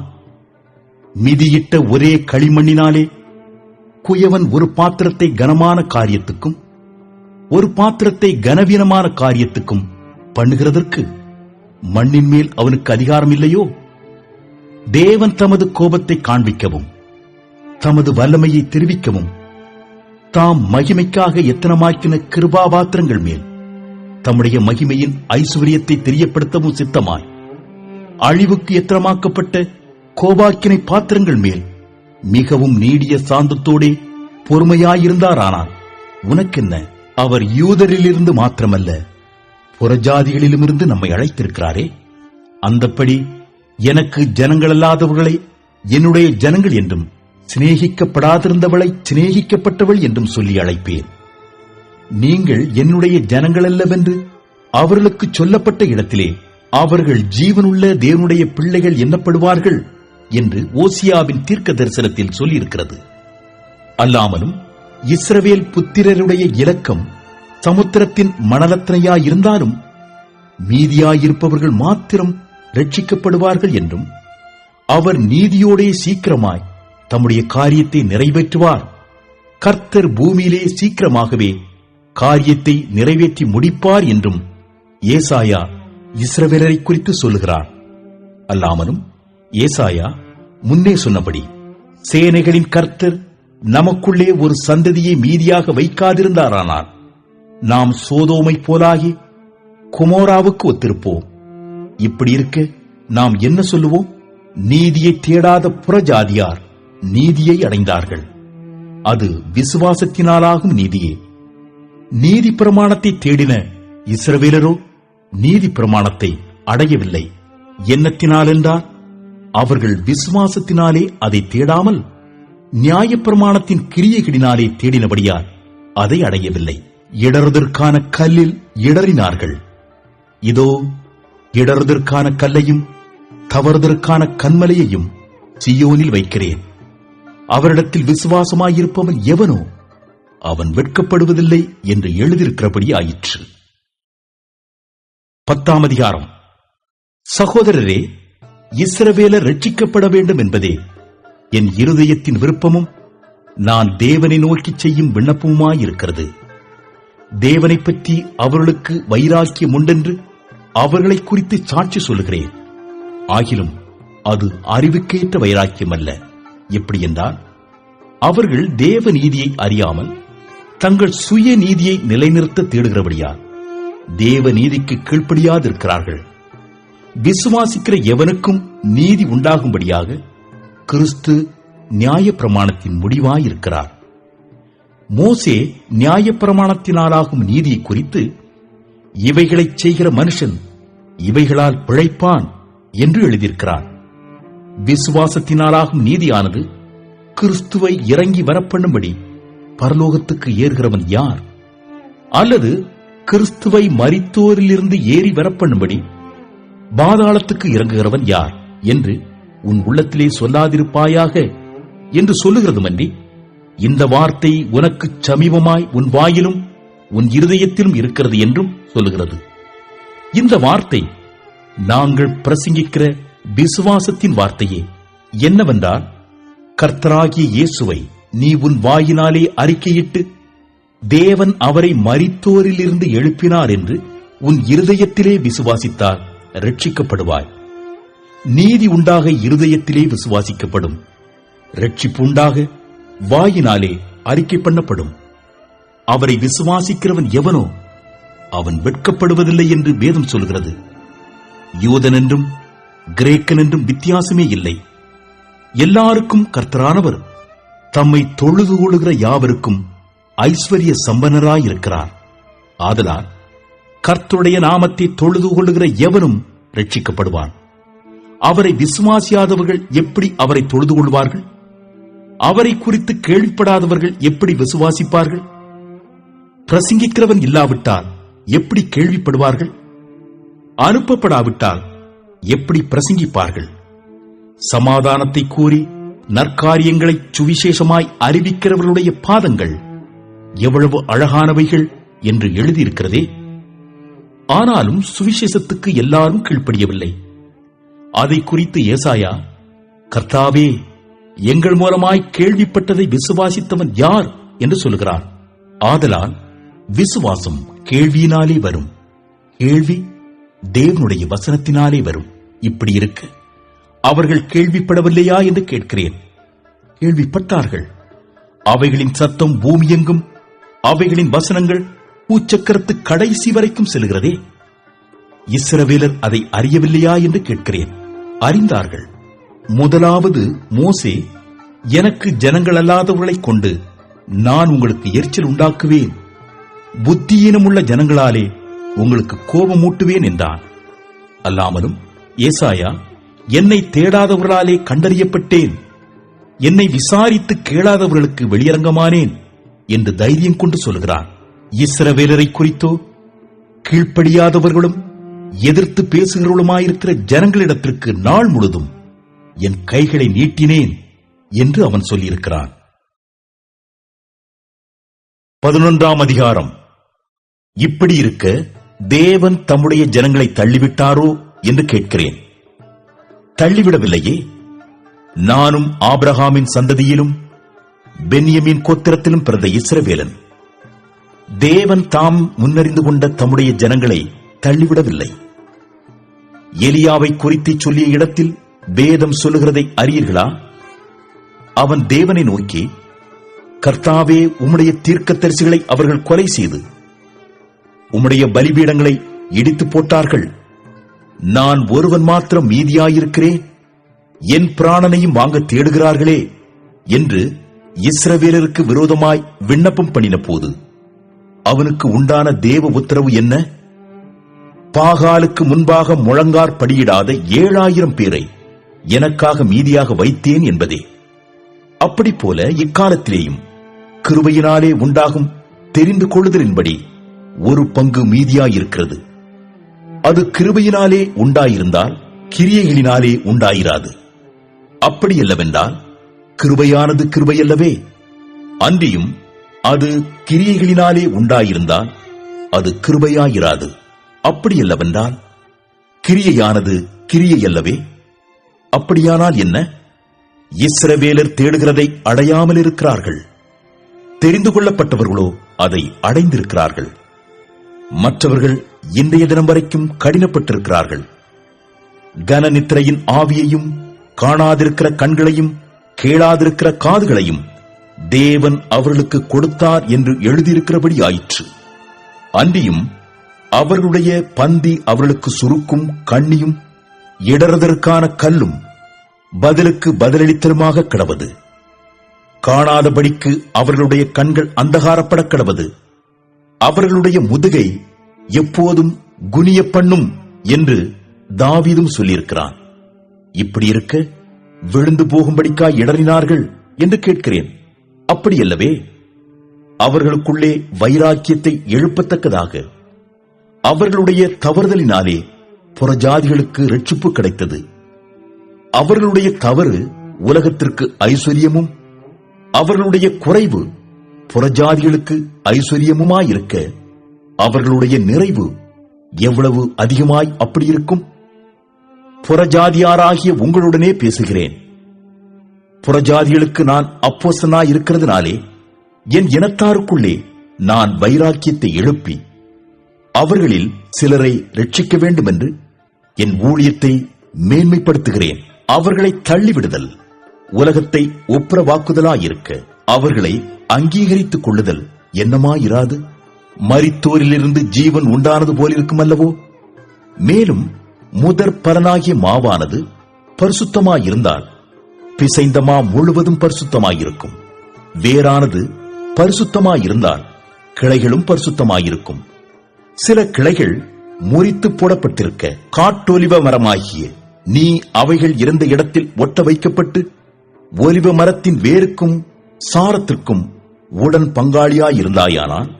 மிதியிட்ட ஒரே களிமண்ணினாலே குயவன் ஒரு பாத்திரத்தை கனமான காரியத்துக்கும் ஒரு பாத்திரத்தை கனவீனமான காரியத்துக்கும் பண்ணுகிறதற்கு மண்ணின் மேல் அவனுக்கு அதிகாரம் இல்லையோ? தேவன் தமது கோபத்தை காண்பிக்கவும் தமது வல்லமையை தெரிவிக்கவும் தாம் மகிமைக்காக எத்தனமாக்கின கிருபாபாத்திரங்கள் மேல் தம்முடைய மகிமையின் ஐஸ்வரியத்தை தெரியப்படுத்தவும் சித்தமாய் அழிவுக்கு எத்தனமாக்கப்பட்ட கோபாக்கினை பாத்திரங்கள் மேல் மிகவும் நீடிய சாந்தத்தோடே பொறுமையாயிருந்தாரானால் உனக்கென்ன? அவர் யூதரிலிருந்து மாத்திரமல்ல புறஜாதிகளிலுமிருந்து நம்மை அழைத்திருக்கிறாரே. அந்தப்படி எனக்கு ஜனங்களல்லாதவர்களை என்னுடைய ஜனங்கள் என்றும் சிநேகிக்கப்படாதிருந்தவளை சிநேகிக்கப்பட்டவள் என்றும் சொல்லி அழைப்பேன். நீங்கள் என்னுடைய ஜனங்களல்லவென்று அவர்களுக்கு சொல்லப்பட்ட இடத்திலே அவர்கள் ஜீவனுள்ள தேவனுடைய பிள்ளைகள் எண்ணப்படுவார்கள் என்று ஓசியாவின் தீர்க்க தரிசனத்தில் சொல்லியிருக்கிறது. அல்லாமலும் இஸ்ரவேல் புத்திரருடைய இலக்கம் சமுத்திரத்தின் மணலத்தனையாயிருந்தாலும் மீதியாயிருப்பவர்கள் மாத்திரம் ரட்சிக்கப்படுவார்கள் என்றும் அவர் நீதியோடே சீக்கிரமாய் தம்முடைய காரியத்தை நிறைவேற்றுவார். கர்த்தர் பூமியிலே சீக்கிரமாகவே காரியத்தை நிறைவேற்றி முடிப்பார் என்றும் ஏசாயா இஸ்ரவேலரை குறித்து சொல்லுகிறார். அல்லாமலும் ஏசாயா முன்னே சொன்னபடி சேனைகளின் கர்த்தர் நமக்குள்ளே ஒரு சந்ததியை மீதியாக வைக்காதிருந்தாரானால் நாம் சோதோமை போலாகி குமோராவுக்கு ஒத்திருப்போம். இப்படி இருக்க நாம் என்ன சொல்லுவோம்? நீதியை தேடாத புறஜாதியார் நீதியை அடைந்தார்கள். அது விசுவாசத்தினாலாகும் நீதியே. நீதி பிரமாணத்தை தேடின இஸ்ரவேலரோ நீதி பிரமாணத்தை அடையவில்லை. எண்ணத்தினால் என்றால் அவர்கள் விசுவாசத்தினாலே அதை தேடாமல் நியாயப்பிரமாணத்தின் கிரியைகளினாலே தேடினபடியால் அதை அடையவில்லை. இடறுதற்கான கல்லில் இடறினார்கள். இதோ இடறுதற்கான கல்லையும் தவறுதற்கான கன்மலையையும் சீயோனில் வைக்கிறேன். அவரிடத்தில் விசுவாசமாயிருப்பவன் எவனோ அவன் வெட்கப்படுவதில்லை என்று எழுதியிருக்கிறபடி ஆயிற்று. 10ஆம் அதிகாரம். சகோதரரே, இஸ்ரவேலர் ரட்சிக்கப்பட வேண்டும் என்பதே என் இருதயத்தின் விருப்பமும் நான் தேவனை நோக்கி செய்யும் விண்ணப்பமுமாயிருக்கிறது. தேவனை பற்றி அவர்களுக்கு வைராக்கியம் உண்டென்று அவர்களை குறித்து சாட்சி சொல்லுகிறேன். ஆகிலும் அது அறிவுக்கேற்ற வைராக்கியம் அல்ல. எப்படி என்றால், அவர்கள் தேவ நீதியை அறியாமல் தங்கள் சுய நீதியை நிலைநிறுத்த தேடுகிறபடியால் தேவ நீதிக்கு கீழ்ப்படியாதிருக்கிறார்கள். விசுவாசிக்கிற எவனுக்கும் நீதி உண்டாகும்படியாக கிறிஸ்து நியாயப்பிரமாணத்தின் முடிவாயிருக்கிறார். மோசே நியாயப்பிரமாணத்தினாலாகும் நீதியை குறித்து இவைகளைச் செய்கிற மனுஷன் இவைகளால் பிழைப்பான் என்று எழுதியிருக்கிறார். விசுவாசத்தினாலாகும் நீதியானது கிறிஸ்துவை இறங்கி வரப்பண்ணும்படி பரலோகத்துக்கு ஏறுகிறவன் யார்? அல்லது கிறிஸ்துவை மரித்தோரிலிருந்து ஏறி வரப்பண்ணும்படி பாதாளத்துக்கு இறங்குகிறவன் யார் என்று உன் உள்ளத்திலே சொல்லாதிருப்பாயாக என்று சொல்லுகிறதுமன்றி, இந்த வார்த்தை உனக்கு சமீபமாய் உன் வாயிலும் உன் இருதயத்திலும் இருக்கிறது என்றும் சொல்லுகிறது. இந்த வார்த்தை நாங்கள் பிரசங்கிக்கிற விசுவாசத்தின் வார்த்தையே. என்னவென்றால், கர்த்தராகிய இயேசுவை நீ உன் வாயினாலே அறிக்கையிட்டு தேவன் அவரை மரித்தோரிலிருந்து எழுப்பினார் என்று உன் இருதயத்திலே விசுவாசித்தால் ரட்சிக்கப்படுவாய். நீதி உண்டாக இருதயத்திலே விசுவாசிக்கப்படும், ரட்சிப்பு உண்டாக வாயினாலே அறிக்கை பண்ணப்படும். அவரை விசுவாசிக்கிறவன் எவனோ அவன் வெட்கப்படுவதில்லை என்று வேதம் சொல்கிறது. யூதன் என்றும் கிரேக்கன் என்றும் வித்தியாசமே இல்லை. எல்லாருக்கும் கர்த்தரானவர் தம்மை தொழுது கொள்ளுகிற யாவருக்கும் ஐஸ்வர்ய சம்பன்னராயிருக்கிறார். ஆதலால் கர்த்தருடைய நாமத்தை தொழுது கொள்ளுகிற எவனும் ரட்சிக்கப்படுவான். அவரை விசுவாசியாதவர்கள் எப்படி அவரை தொழுது கொள்வார்கள்? அவரை குறித்து கேள்விப்படாதவர்கள் எப்படி விசுவாசிப்பார்கள்? பிரசங்கிக்கிறவன் இல்லாவிட்டால் எப்படி கேள்விப்படுவார்கள்? அனுப்பப்படாவிட்டால் எப்படி பிரசங்கிப்பார்கள்? சமாதானத்தை கூறி நற்காரியங்களை சுவிசேஷமாய் அறிவிக்கிறவர்களுடைய பாதங்கள் எவ்வளவு அழகானவைகள் என்று எழுதியிருக்கிறதே. ஆனாலும் சுவிசேஷத்துக்கு எல்லாரும் கீழ்ப்படியவில்லை. அதை குறித்து ஏசாயா, கர்த்தாவே, எங்கள் மூலமாய் கேள்விப்பட்டதை விசுவாசித்தவன் யார் என்று சொல்கிறார். ஆதலால் விசுவாசம் கேள்வியினாலே வரும், கேள்வி தேவனுடைய வசனத்தினாலே வரும். இப்படி இருக்கு, அவர்கள் கேள்விப்படவில்லையா என்று கேட்கிறேன். கேள்விப்பட்டார்கள். அவைகளின் சத்தம் பூமியெங்கும், அவைகளின் வசனங்கள் பூச்சக்கரத்து கடைசி வரைக்கும் செல்கிறதே. இஸ்ரவேலர் அதை அறியவில்லையா என்று கேட்கிறேன். அறிந்தார்கள். முதலாவது மோசே, எனக்கு ஜனங்கள் அல்லாதவர்களை கொண்டு நான் உங்களுக்கு எரிச்சல் உண்டாக்குவேன், புத்தியீனமுள்ள ஜனங்களாலே உங்களுக்கு கோபமூட்டுவேன் என்றான். அல்லாமலும் ஏசாயா, என்னை தேடாதவர்களாலே கண்டறியப்பட்டேன், என்னை விசாரித்து கேளாதவர்களுக்கு வெளியரங்கமானேன் என்று தைரியம் கொண்டு சொல்கிறார். இஸ்ரவேலரை குறித்தோ, கீழ்ப்படியாதவர்களும் எதிர்த்து பேசுகிறவர்களுமாயிருக்கிற ஜனங்களிடத்திற்கு நாள் முழுதும் என் கைகளை நீட்டினேன் என்று அவன் சொல்லியிருக்கிறான். 11ஆம் அதிகாரம். இப்படி இருக்க தேவன் தம்முடைய ஜனங்களை தள்ளிவிட்டாரோ என்று கேட்கிறேன். தள்ளிவிடவில்லையே. நானும் ஆபிரகாமின் சந்ததியிலும் பென்யமீன் கோத்திரத்திலும் பிறந்த இஸ்ரவேலன். தேவன் தாம் முன்னறிந்து கொண்ட தம்முடைய ஜனங்களை தள்ளிவிடவில்லை. எலியாவை குறித்து சொல்லிய இடத்தில் வேதம் சொல்லுகிறதை அறியீர்களா? அவன் தேவனை நோக்கி, கர்த்தாவே, உம்முடைய தீர்க்கதரிசிகளை அவர்கள் கொலை செய்து உம்முடைய பலிபீடங்களை இடித்து போட்டார்கள். நான் ஒருவன் மாத்திரம் மீதியாயிருக்கிறேன், என் பிராணனையும் வாங்க தேடுகிறார்களே என்று இஸ்ரவேலருக்கு விரோதமாய் விண்ணப்பம் பண்ணின போது அவனுக்கு உண்டான தேவ உத்தரவு என்ன? பாகாலுக்கு முன்பாக முழங்கார் படியிடாத 7000 பேரை எனக்காக மீதியாக வைத்தேன் என்பதே. அப்படி போல இக்காலத்திலேயும் கிருபையினாலே உண்டாகும் தெரிந்து கொள்ளுதலின்படி ஒரு பங்கு மீதியாயிருக்கிறது. அது கிருபையினாலே உண்டாயிருந்தால் கிரியைகளினாலே உண்டாயிராது. அப்படியல்லவென்றால் கிருபையானது கிருபையல்லவே. அன்றியும் அது கிரியைகளினாலே உண்டாயிருந்தால் அது கிருபையாயிராது. அப்படியல்லவென்றால் கிரியையானது கிரியையல்லவே. அப்படியானால் என்ன? இஸ்ரவேலர் தேடுகிறதை அடையாமல் இருக்கிறார்கள், தெரிந்து கொள்ளப்பட்டவர்களோ அதை அடைந்திருக்கிறார்கள். மற்றவர்கள் இன்றைய தினம் வரைக்கும் கடினப்பட்டிருக்கிறார்கள். கன நித்திரையின் ஆவியையும் காணாதிருக்கிற கண்களையும் கேளாதிருக்கிற காதுகளையும் தேவன் அவர்களுக்கு கொடுத்தார் என்று எழுதியிருக்கிறபடி ஆயிற்று. அன்றியும் அவர்களுடைய பந்தி அவர்களுக்கு சுருக்கும் கண்ணியும் இடறுதற்கான கல்லும் பதிலுக்கு பதிலளித்தலுமாக கிடவது. காணாதபடிக்கு அவர்களுடைய கண்கள் அந்தகாரப்பட கிடவது. அவர்களுடைய முதுகை எப்போதும் குனிய பண்ணும் என்று தாவீதும் சொல்லியிருக்கிறான். இப்படி இருக்க விழுந்து போகும்படிக்காய் இடறினார்கள் என்று கேட்கிறேன். அப்படியல்லவே. அவர்களுக்குள்ளே வைராக்கியத்தை எழுப்பத்தக்கதாக அவர்களுடைய தவறுதலினாலே புறஜாதிகளுக்கு இரட்சிப்பு கிடைத்தது. அவர்களுடைய தவறு உலகத்திற்கு ஐஸ்வர்யமும் அவர்களுடைய குறைவு புறஜாதிகளுக்கு ஐஸ்வர்யமுமாயிருக்க அவர்களுடைய நிறைவு எவ்வளவு அதிகமாய் அப்படி இருக்கும்? புறஜாதியாராகிய உங்களுடனே பேசுகிறேன். புறஜாதிகளுக்கு நான் அப்போஸ்தலனாயிருக்கிறதுனாலே என் இனத்தாருக்குள்ளே நான் வைராக்கியத்தை எழுப்பி அவர்களில் சிலரை ரட்சிக்க வேண்டும் என்று என் ஊழியத்தை மேன்மைப்படுத்துகிறேன். அவர்களை தள்ளிவிடுதல் உலகத்தை ஒப்புரவாக்குதலாயிருக்க அவர்களை அங்கீகரித்துக் கொள்ளுதல் என்னமாயிராது? மரித்தோரிலிருந்து ஜீவன் உண்டானது போலிருக்கும் அல்லவோ? மேலும் முதற் பலனாகிய மாவானது பரிசுத்தமாயிருந்தால் பிசைந்த மா முழுவதும் பரிசுத்தமாயிருக்கும். வேறானது பரிசுத்தமாயிருந்தால் கிளைகளும் பரிசுத்தமாயிருக்கும். சில கிளைகள் முறித்து போடப்பட்டிருக்க காட்டொலிவ மரமாகிய நீ அவைகள் இருந்த இடத்தில் ஒட்ட வைக்கப்பட்டு ஒலிவ மரத்தின் வேருக்கும் சாரத்திற்கும் உடன் பங்காளியாயிருந்தாயானால்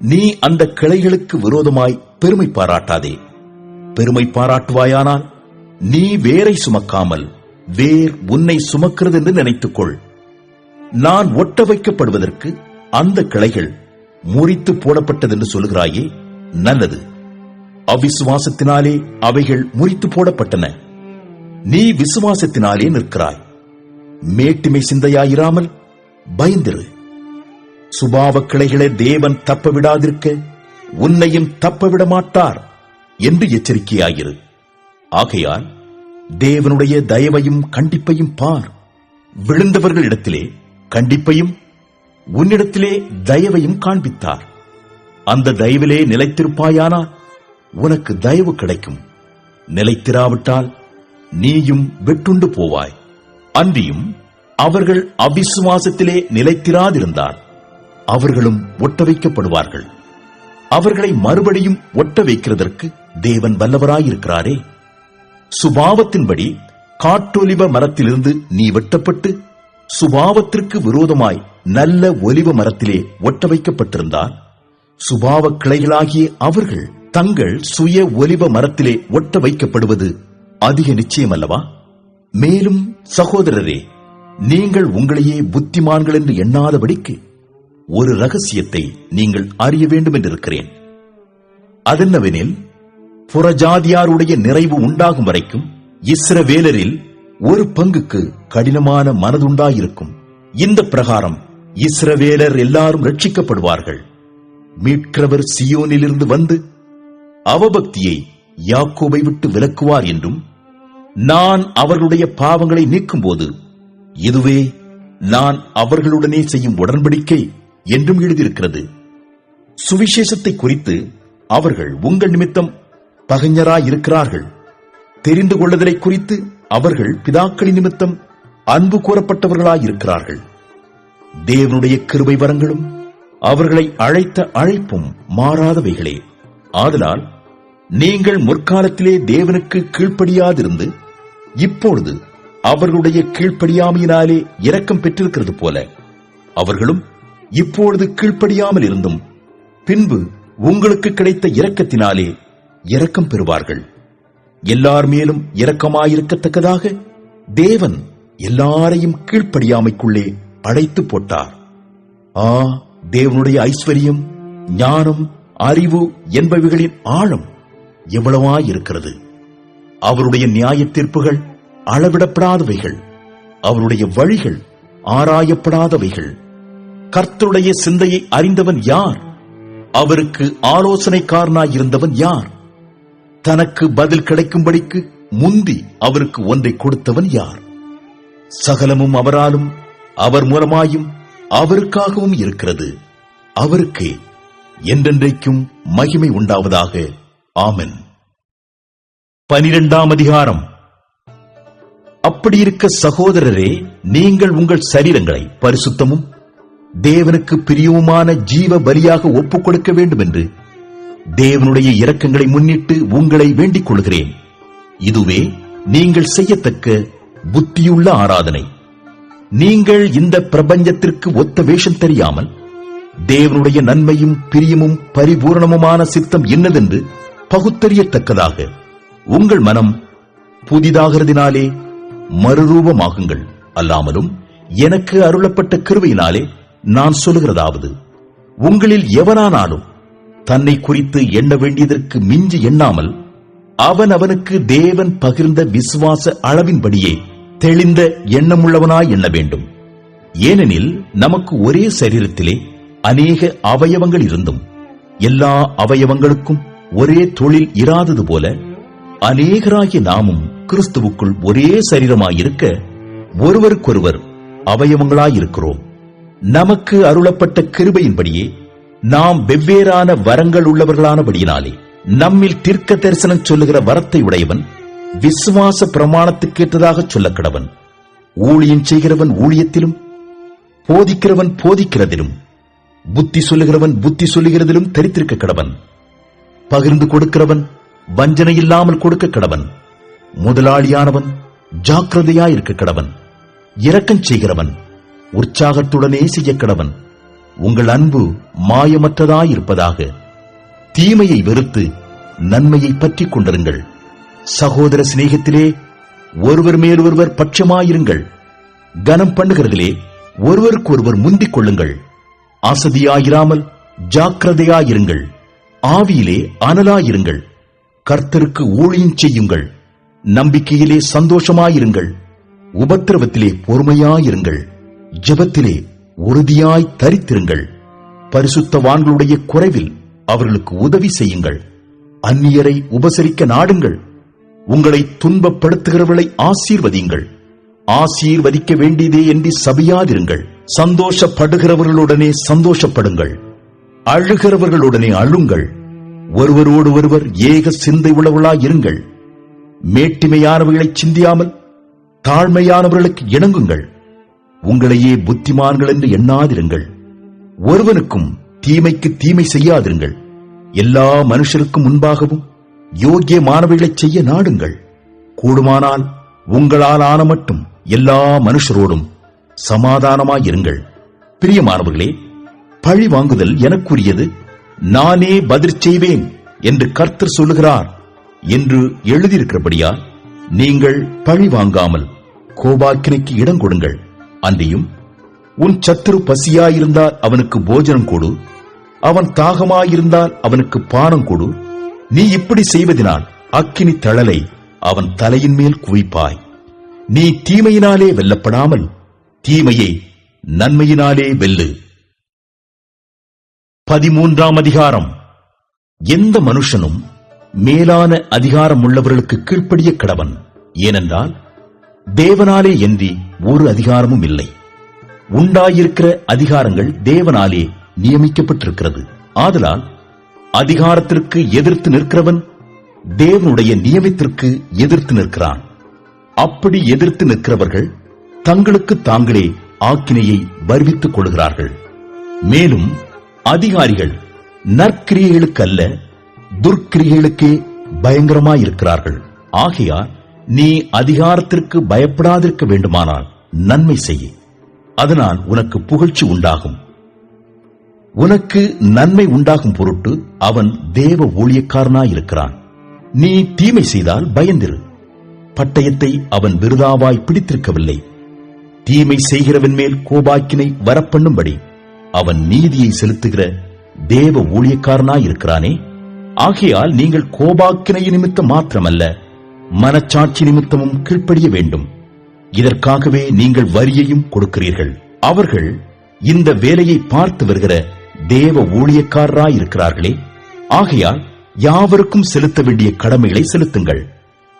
நீ அந்த கிளைகளுக்கு விரோதமாய் பெருமை பாராட்டாதே. பெருமை பாராட்டுவாயானால் நீ வேரை சுமக்காமல் வேர் உன்னை சுமக்கிறது என்று நினைத்துக்கொள். நான் ஒட்ட வைக்கப்படுவதற்கு அந்த கிளைகள் முறித்து போடப்பட்டதென்று சொல்கிறாயே, நல்லது. அவிசுவாசத்தினாலே அவைகள் முறித்து போடப்பட்டன. நீ விசுவாசத்தினாலே நிற்கிறாய். மேட்டிமை சிந்தையாயிராமல் பயந்திரு. சுபாவ கிளைகளை தேவன் தப்பவிடாதிருக்க உன்னையும் தப்பவிட மாட்டார் என்று எச்சரிக்கையாயிரு. ஆகையால் தேவனுடைய தயவையும் கண்டிப்பையும் பார். விழுந்தவர்களிடத்திலே கண்டிப்பையும் உன்னிடத்திலே தயவையும் காண்பித்தார். அந்த தயவிலே நிலைத்திருப்பாயானால் உனக்கு தயவு கிடைக்கும். நிலைத்திராவிட்டால் நீயும் வெட்டுண்டு போவாய். அன்றியும் அவர்கள் அவிசுவாசத்திலே நிலைத்திராதிருந்தால் அவர்களும் ஒட்ட வைக்கப்படுவார்கள். அவர்களை மறுபடியும் ஒட்ட வைக்கிறதற்கு தேவன் வல்லவராயிருக்கிறாரே. சுபாவத்தின்படி காட்டொலிவ மரத்திலிருந்து நீ வெட்டப்பட்டு சுபாவத்திற்கு விரோதமாய் நல்ல ஒலிவ மரத்திலே ஒட்ட வைக்கப்பட்டிருந்தால் சுபாவ கிளைகளாகிய அவர்கள் தங்கள் சுய ஒலிவ மரத்திலே ஒட்ட வைக்கப்படுவது அதிக நிச்சயமல்லவா? மேலும் சகோதரரே, நீங்கள் உங்களையே புத்திமான்கள் என்று எண்ணாதபடிக்கு ஒரு ரகசியத்தை நீங்கள் அறிய வேண்டும் என்றிருக்கிறேன். அதென்னவெனில், புறஜாதியாருடைய நிறைவு உண்டாகும் வரைக்கும் இஸ்ரவேலரில் ஒரு பங்குக்கு கடினமான மனதுண்டாயிருக்கும். இந்த பிரகாரம் இஸ்ரவேலர் எல்லாரும் ரட்சிக்கப்படுவார்கள். மீட்கிறவர் சியோனிலிருந்து வந்து அவபக்தியை யாக்கோபை விட்டு விலக்குவார் என்றும், நான் அவர்களுடைய பாவங்களை நீக்கும்போது இதுவே நான் அவர்களுடனே செய்யும் உடன்படிக்கை என்றும் எழுதியிருக்கிறது. சுவிசேஷத்தை குறித்து அவர்கள் உங்கள் நிமித்தம் பகைஞராயிருக்கிறார்கள். தெரிந்து கொள்ளுதலை குறித்து அவர்கள் பிதாக்களின் நிமித்தம் அன்பு கூறப்பட்டவர்களாயிருக்கிறார்கள். தேவனுடைய கிருபை வரங்களும் அவர்களை அழைத்த அழைப்பும் மாறாதவைகளே. ஆதலால் நீங்கள் முற்காலத்திலே தேவனுக்கு கீழ்ப்படியாதிருந்து இப்பொழுது அவர்களுடைய கீழ்ப்படியாமையினாலே இரக்கம் பெற்றிருக்கிறது போல அவர்களும் இப்பொழுது கீழ்ப்படியாமல் இருந்தும் பின்பு உங்களுக்கு கிடைத்த இரக்கத்தினாலே இரக்கம் பெறுவார்கள். எல்லார் மேலும் இரக்கமாயிருக்கத்தக்கதாக தேவன் எல்லாரையும் கீழ்ப்படியாமைக்குள்ளே அடைத்து போட்டார். தேவனுடைய ஐஸ்வர்யம், ஞானம், அறிவு என்பவைகளின் ஆழம் எவ்வளவாயிருக்கிறது! அவருடைய நியாய தீர்ப்புகள் அளவிடப்படாதவைகள், அவருடைய வழிகள் ஆராயப்படாதவைகள். கர்த்தருடைய சிந்தையை அறிந்தவன் யார்? அவருக்கு ஆலோசனைக்காரனாயிருந்தவன் யார்? தனக்கு பதில் கிடைக்கும்படிக்கு முந்தி அவருக்கு ஒன்றை கொடுத்தவன் யார்? சகலமும் அவராலும் அவர் மூலமாயும் அவருக்காகவும் இருக்கிறது. அவருக்கே என்றென்றைக்கும் மகிமை உண்டாவதாக. ஆமென். 12ஆம் அதிகாரம். அப்படியிருக்க சகோதரரே, நீங்கள் உங்கள் சரீரங்களை பரிசுத்தமும் தேவனுக்கு பிரியவுமான ஜீவ பலியாக ஒப்புக் கொடுக்க வேண்டும் என்று தேவனுடைய இரக்கங்களை முன்னிட்டு உங்களை வேண்டிக் கொள்கிறேன். இதுவே நீங்கள் செய்யத்தக்க புத்தியுள்ள ஆராதனை. நீங்கள் இந்த பிரபஞ்சத்திற்கு ஒத்த வேஷம் தெரியாமல் தேவனுடைய நன்மையும் பிரியமும் பரிபூரணமுமான சித்தம் என்னதென்று பகுத்தறியத்தக்கதாக உங்கள் மனம் புதிதாகிறதினாலே மறுரூபமாகுங்கள். அல்லாமலும் எனக்கு அருளப்பட்ட கிருபையினாலே நான் சொல்லுகிறதாவது, உங்களில் எவனானாலும் தன்னை குறித்து எண்ண வேண்டியதற்கு மிஞ்சி எண்ணாமல் அவனுக்கு தேவன் பகிர்ந்த விசுவாச அளவின்படியே தெளிந்த எண்ணமுள்ளவனாய் எண்ண வேண்டும். ஏனெனில் நமக்கு ஒரே சரீரத்திலே அநேக அவயவங்கள் இருந்தும் எல்லா அவயவங்களுக்கும் ஒரே தொழில் இராதது போல அநேகராகிய நாமும் கிறிஸ்துவுக்குள் ஒரே சரீரமாயிருக்க ஒருவருக்கொருவர் அவயவங்களாயிருக்கிறோம். நமக்கு அருளப்பட்ட கிருபையின்படியே நாம் வெவ்வேறான வரங்கள் உள்ளவர்களானபடியினாலே நம்மில் தீர்க்க தரிசனம் சொல்லுகிற வரத்தை உடையவன் விசுவாச பிரமாணத்துக்கேற்றதாக சொல்லக் கடவன். ஊழியம் செய்கிறவன் ஊழியத்திலும், போதிக்கிறவன் போதிக்கிறதிலும், புத்தி சொல்லுகிறவன் புத்தி சொல்லுகிறதிலும் தரித்திருக்க கடவன். பகிர்ந்து கொடுக்கிறவன் வஞ்சனை இல்லாமல் கொடுக்க கடவன். முதலாளியானவன் ஜாக்கிரதையாயிருக்க கடவன். இரக்கம் செய்கிறவன் உற்சாகத்துடனே செய்ய கடவன். உங்கள் அன்பு மாயமற்றதாயிருப்பதாக. தீமையை வெறுத்து நன்மையை பற்றிக் கொண்டிருங்கள். சகோதர சிநேகத்திலே ஒருவர் மேல் ஒருவர் பட்சமாயிருங்கள். கனம் பண்ணுகிறதிலே ஒருவருக்கு ஒருவர் முந்திக் கொள்ளுங்கள். அசதியாயிராமல் ஜாக்கிரதையாயிருங்கள். ஆவியிலே அனலாயிருங்கள். கர்த்தருக்கு ஊழியம் செய்யுங்கள். நம்பிக்கையிலே சந்தோஷமாயிருங்கள். உபத்திரவத்திலே பொறுமையாயிருங்கள், ஜெபத்திலே உறுதியாய் தரித்திருங்கள், பரிசுத்தவான்களுடைய குறைவில் அவர்களுக்கு உதவி செய்யுங்கள், அந்நியரை உபசரிக்க நாடுங்கள், உங்களை துன்பப்படுத்துகிறவர்களை ஆசீர்வதியுங்கள், ஆசீர்வதிக்க வேண்டியதே என்று சபியாதிருங்கள், சந்தோஷப்படுகிறவர்களுடனே சந்தோஷப்படுங்கள், அழுகிறவர்களுடனே அழுங்கள், ஒருவரோடு ஒருவர் ஏக சிந்தை உள்ளவர்களாயிருங்கள், மேட்டிமையானவர்களை சிந்தியாமல் தாழ்மையானவர்களுக்கு இணங்குங்கள், உங்களையே புத்திமான்கள் என்று எண்ணாதிருங்கள், ஒருவனுக்கும் தீமைக்கு தீமை செய்யாதிருங்கள், எல்லா மனுஷருக்கும் முன்பாகவும் யோக்கியமானவைகளை செய்ய நாடுங்கள், கூடுமானால் உங்களால் ஆன மட்டும் எல்லா மனுஷரோடும் சமாதானமாயிருங்கள். பிரியமானவர்களே, பழி வாங்குதல் எனக்குரியது, நானே பதில் செய்வேன் என்று கர்த்தர் சொல்லுகிறார் என்று எழுதியிருக்கிறபடியால் நீங்கள் பழி வாங்காமல் கோபாக்கினைக்கு இடம் கொடுங்கள். அன்றியும் உன் சத்துரு பசியாயிருந்தால் அவனுக்கு போஜனம் கொடு, அவன் தாகமாயிருந்தால் அவனுக்கு பானம் கொடு. நீ இப்படி செய்வதனால் அக்கினி தழலை அவன் தலையின் மேல் குவிப்பாய். நீ தீமையினாலே வெல்லப்படாமல் தீமையை நன்மையினாலே வெல்லு. 13ஆம் அதிகாரம். எந்த மனுஷனும் மேலான அதிகாரம் உள்ளவர்களுக்கு கீழ்ப்படிய கடவன், ஏனென்றால் தேவனாலே என்று ஒரு அதிகாரமும் இல்லை. உண்டாயிருக்கிற அதிகாரங்கள் தேவனாலே நியமிக்கப்பட்டிருக்கிறது. ஆதலால் அதிகாரத்திற்கு எதிர்த்து நிற்கிறவன் தேவனுடைய நியமத்திற்கு எதிர்த்து நிற்கிறான். அப்படி எதிர்த்து நிற்கிறவர்கள் தங்களுக்கு தாங்களே ஆக்கினையை வருவித்துக் கொள்கிறார்கள். மேலும் அதிகாரிகள் நற்கிரியைகளுக்கு அல்ல, துர்க்கிரியைகளுக்கே பயங்கரமாயிருக்கிறார்கள். ஆகையால் நீ அதிகாரத்திற்கு பயப்படாதிருக்க வேண்டுமானால் நன்மை செய்ய, அதனால் உனக்கு புகழ்ச்சி உண்டாகும். உனக்கு நன்மை உண்டாகும் பொருட்டு அவன் தேவ ஊழியக்காரனாயிருக்கிறான். நீ தீமை செய்தால் பயந்திரு, பட்டயத்தை அவன் விருதாவாய் பிடித்திருக்கவில்லை. தீமை செய்கிறவன் மேல் கோபாக்கினை வரப்பண்ணும்படி அவன் நீதியை செலுத்துகிற தேவ ஊழியக்காரனாயிருக்கிறானே. ஆகையால் நீங்கள் கோபாக்கினை நிமித்தம் மாத்திரமல்ல, மனச்சாட்சி நிமித்தமும் கீழ்ப்படிய வேண்டும். இதற்காகவே நீங்கள் வரியையும் கொடுக்கிறீர்கள். அவர்கள் இந்த வேலையை பார்த்து வருகிற தேவ ஊழியக்காரராயிருக்கிறார்களே. ஆகையால் யாவருக்கும் செலுத்த வேண்டிய கடமைகளை செலுத்துங்கள்.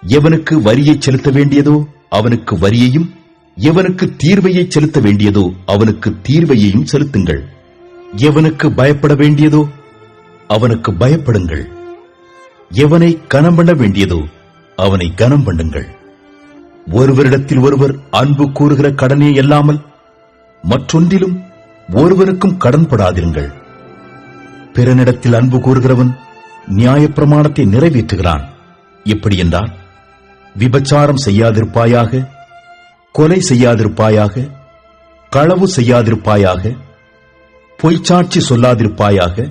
எவனுக்கு வரியை செலுத்த வேண்டியதோ அவனுக்கு வரியையும், எவனுக்கு தீர்வையை செலுத்த வேண்டியதோ அவனுக்கு தீர்வையையும் செலுத்துங்கள். எவனுக்கு பயப்பட வேண்டியதோ அவனுக்கு பயப்படுங்கள். எவனை கனம் பண்ண வேண்டியதோ அவனை கனம் பண்ணுங்கள். ஒருவரிடத்தில் ஒருவர் அன்பு கூறுகிற கடனே அல்லாமல் மற்றொன்றிலும் ஒருவனுக்கும் கடன்படாதிருங்கள். பிறனிடத்தில் அன்பு கூறுகிறவன் நியாயப்பிரமாணத்தை நிறைவேற்றுகிறான். எப்படி என்றால், விபச்சாரம் செய்யாதிருப்பாயாக, கொலை செய்யாதிருப்பாயாக, களவு செய்யாதிருப்பாயாக, பொய்ச்சாட்சி சொல்லாதிருப்பாயாக,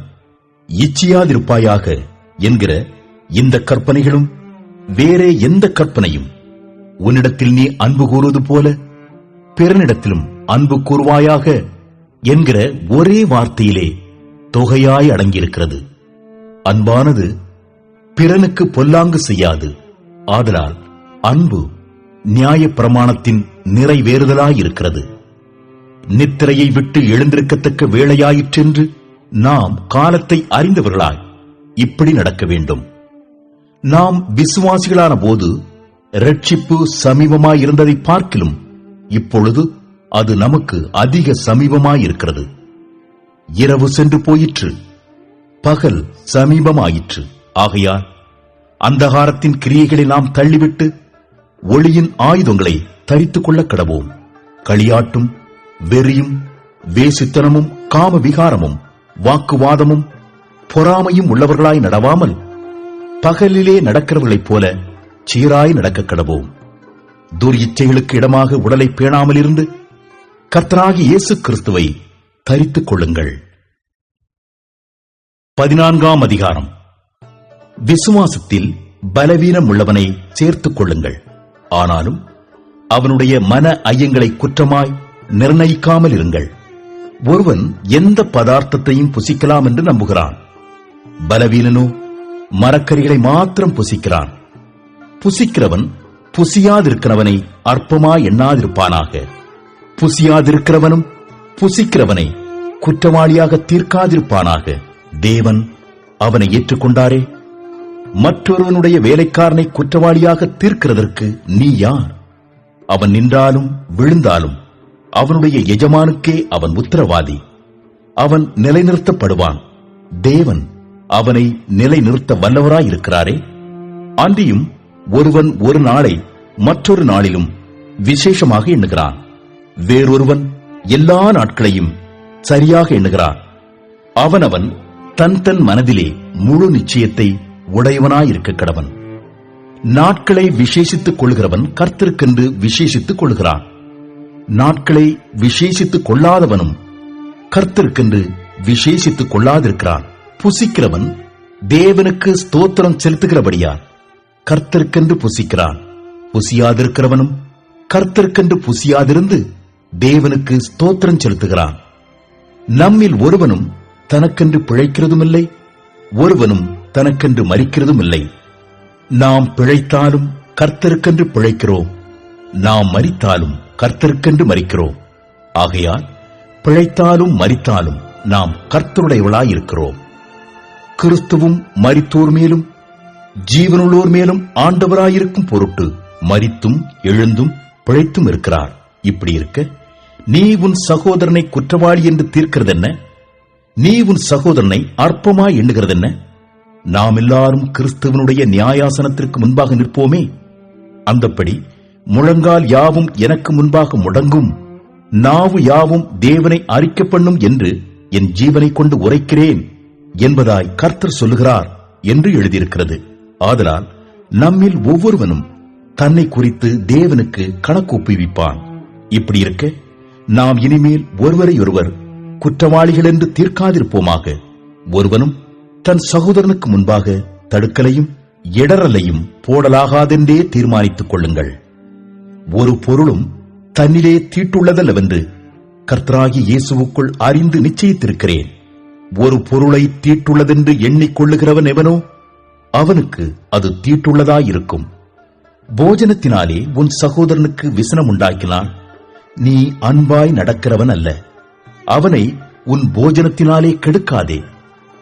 இச்சியாதிருப்பாயாக என்கிற இந்த கற்பனைகளும் வேறே எந்த கற்பனையும், உன்னிடத்தில் நீ அன்பு கூறுவது போல பிறனிடத்திலும் அன்பு கூறுவாயாக என்கிற ஒரே வார்த்தையிலே தொகையாய் அடங்கியிருக்கிறது. அன்பானது பிறனுக்கு பொல்லாங்கு செய்யாது. ஆதலால் அன்பு நியாய பிரமாணத்தின் நிறைவேறுதலாயிருக்கிறது. நித்திரையை விட்டு எழுந்திருக்கத்தக்க வேளையாயிற்றென்று நாம் காலத்தை அறிந்தவர்களாய் இப்படி நடக்க வேண்டும். நாம் விசுவாசிகளான போது இரட்சிப்பு சமீபமாயிருந்ததை பார்க்கிலும் இப்பொழுது அது நமக்கு அதிக சமீபமாயிருக்கிறது. இரவு சென்று போயிற்று, பகல் சமீபமாயிற்று. ஆகையால் அந்தகாரத்தின் கிரியைகளை நாம் தள்ளிவிட்டு ஒளியின் ஆயுதங்களை தரித்துக் கொள்ள கடவோம். களியாட்டும் வெறியும் வேசித்தனமும் காம விகாரமும் வாக்குவாதமும் பொறாமையும் உள்ளவர்களாய் நடவாமல் பகலிலே நடக்கிறவர்களைப் போல சீராய் நடக்க கடவோம். துர்யிச்சைகளுக்கு இடமாக உடலை பேணாமல் இருந்து கர்த்தராகிய இயேசு கிறிஸ்துவை தரித்துக் கொள்ளுங்கள். 14ஆம் அதிகாரம். விசுவாசத்தில் பலவீனம் உள்ளவனை சேர்த்துக் கொள்ளுங்கள். ஆனாலும் அவனுடைய மன ஐயங்களை குற்றமாய் நிர்ணயிக்காமல் இருங்கள். ஒருவன் எந்த பதார்த்தத்தையும் புசிக்கலாம் என்று நம்புகிறான். பலவீனனோ மரக்கறிகளை மாத்திரம் புசிக்கிறான். புசிக்கிறவன் புசியாதிருக்கிறவனை அற்பமாய் எண்ணாதிருப்பானாக. புசியாதிருக்கிறவனும் புசிக்கிறவனை குற்றவாளியாக தீர்க்காதிருப்பானாக. தேவன் அவனை ஏற்றுக்கொண்டாரே. மற்றொருவனுடைய வேலைக்காரனை குற்றவாளியாக தீர்க்கிறதற்கு நீ யார்? அவன் நின்றாலும் விழுந்தாலும் அவனுடைய எஜமானுக்கே அவன் உத்தரவாதி. அவன் நிலைநிறுத்தப்படுவான். தேவன் அவனை நிலைநிறுத்த வல்லவராயிருக்கிறாரே. அன்றியும் ஒருவன் ஒரு நாளை மற்றொரு நாளிலும் விசேஷமாக எண்ணுகிறான். வேறொருவன் எல்லா நாட்களையும் சரியாக எண்ணுகிறான். அவனவன் தன் தன் மனதிலே முழு நிச்சயத்தை உடையவனாயிருக்க கடவன். நாட்களை விசேஷித்துக் கொள்கிறவன் கர்த்தருக்கென்று விசேஷித்துக் கொள்கிறான். நாட்களை விசேஷித்துக் கொள்ளாதவனும் கர்த்தருக்கென்று விசேஷித்துக் கொள்ளாதிருக்கிறான். புசிக்கிறவன் தேவனுக்கு ஸ்தோத்திரம் செலுத்துகிறபடியால் கர்த்தருக்கென்று புசிக்கிறான். புசியாதிருக்கிறவனும் கர்த்தருக்கென்று புசியாதிருந்து தேவனுக்கு ஸ்தோத்திரம் செலுத்துகிறான். நம்மில் ஒருவனும் தனக்கென்று பிழைக்கிறதுமில்லை, ஒருவனும் தனக்கென்று மரிக்கிறதும் இல்லை. நாம் பிழைத்தாலும் கர்த்தருக்கென்று பிழைக்கிறோம், நாம் மரித்தாலும் கர்த்தருக்கென்று மரிக்கிறோம். ஆகையால் பிழைத்தாலும் மரித்தாலும் நாம் கர்த்தருடையவளாயிருக்கிறோம். கிறிஸ்துவும் மரித்தோர் மேலும் ஜீவனுள்ளோர் மேலும் ஆண்டவராயிருக்கும் பொருட்டு மரித்தும் எழுந்தும் பிழைத்தும் இருக்கிறார். இப்படி இருக்க நீ உன் சகோதரனை குற்றவாளி என்று தீர்க்கிறதென்ன? நீ உன் சகோதரனை அற்பமாய் எண்ணுகிறதென்ன? நாம் எல்லாரும் கிறிஸ்துவனுடைய நியாயாசனத்திற்கு முன்பாக நிற்போமே. அந்தப்படி முழங்கால் யாவும் எனக்கு முன்பாக முடங்கும், நாவு யாவும் தேவனை அறிக்கை பண்ணும் என்று என் ஜீவனை கொண்டு உரைக்கிறேன் என்பதாய் கர்த்தர் சொல்லுகிறார் என்று எழுதியிருக்கிறது. ஆதலால் நம்மில் ஒவ்வொருவனும் தன்னை குறித்து தேவனுக்கு கணக்கு ஒப்புவிப்பான். இப்படி இருக்க நாம் இனிமேல் ஒருவரையொருவர் குற்றவாளிகள் என்று தீர்க்காதிருப்போமாக. ஒருவனும் தன் சகோதரனுக்கு முன்பாக தடுக்கலையும் இடரலையும் போடலாகாதென்றே தீர்மானித்துக் கொள்ளுங்கள். ஒரு பொருளும் தன்னிலே தீட்டுள்ளதல்லவென்று கர்த்தராகிய இயேசுவுக்குள் அறிந்து நிச்சயித்திருக்கிறேன். ஒரு பொருளை தீட்டுள்ளதென்று எண்ணிக்கொள்ளுகிறவன் எவனோ அவனுக்கு அது தீட்டுள்ளதாயிருக்கும். போஜனத்தினாலே உன் சகோதரனுக்கு விசனம் உண்டாக்கினால் நீ அன்பாய் நடக்கிறவன் அல்ல. அவனை உன் போஜனத்தினாலே கெடுக்காதே.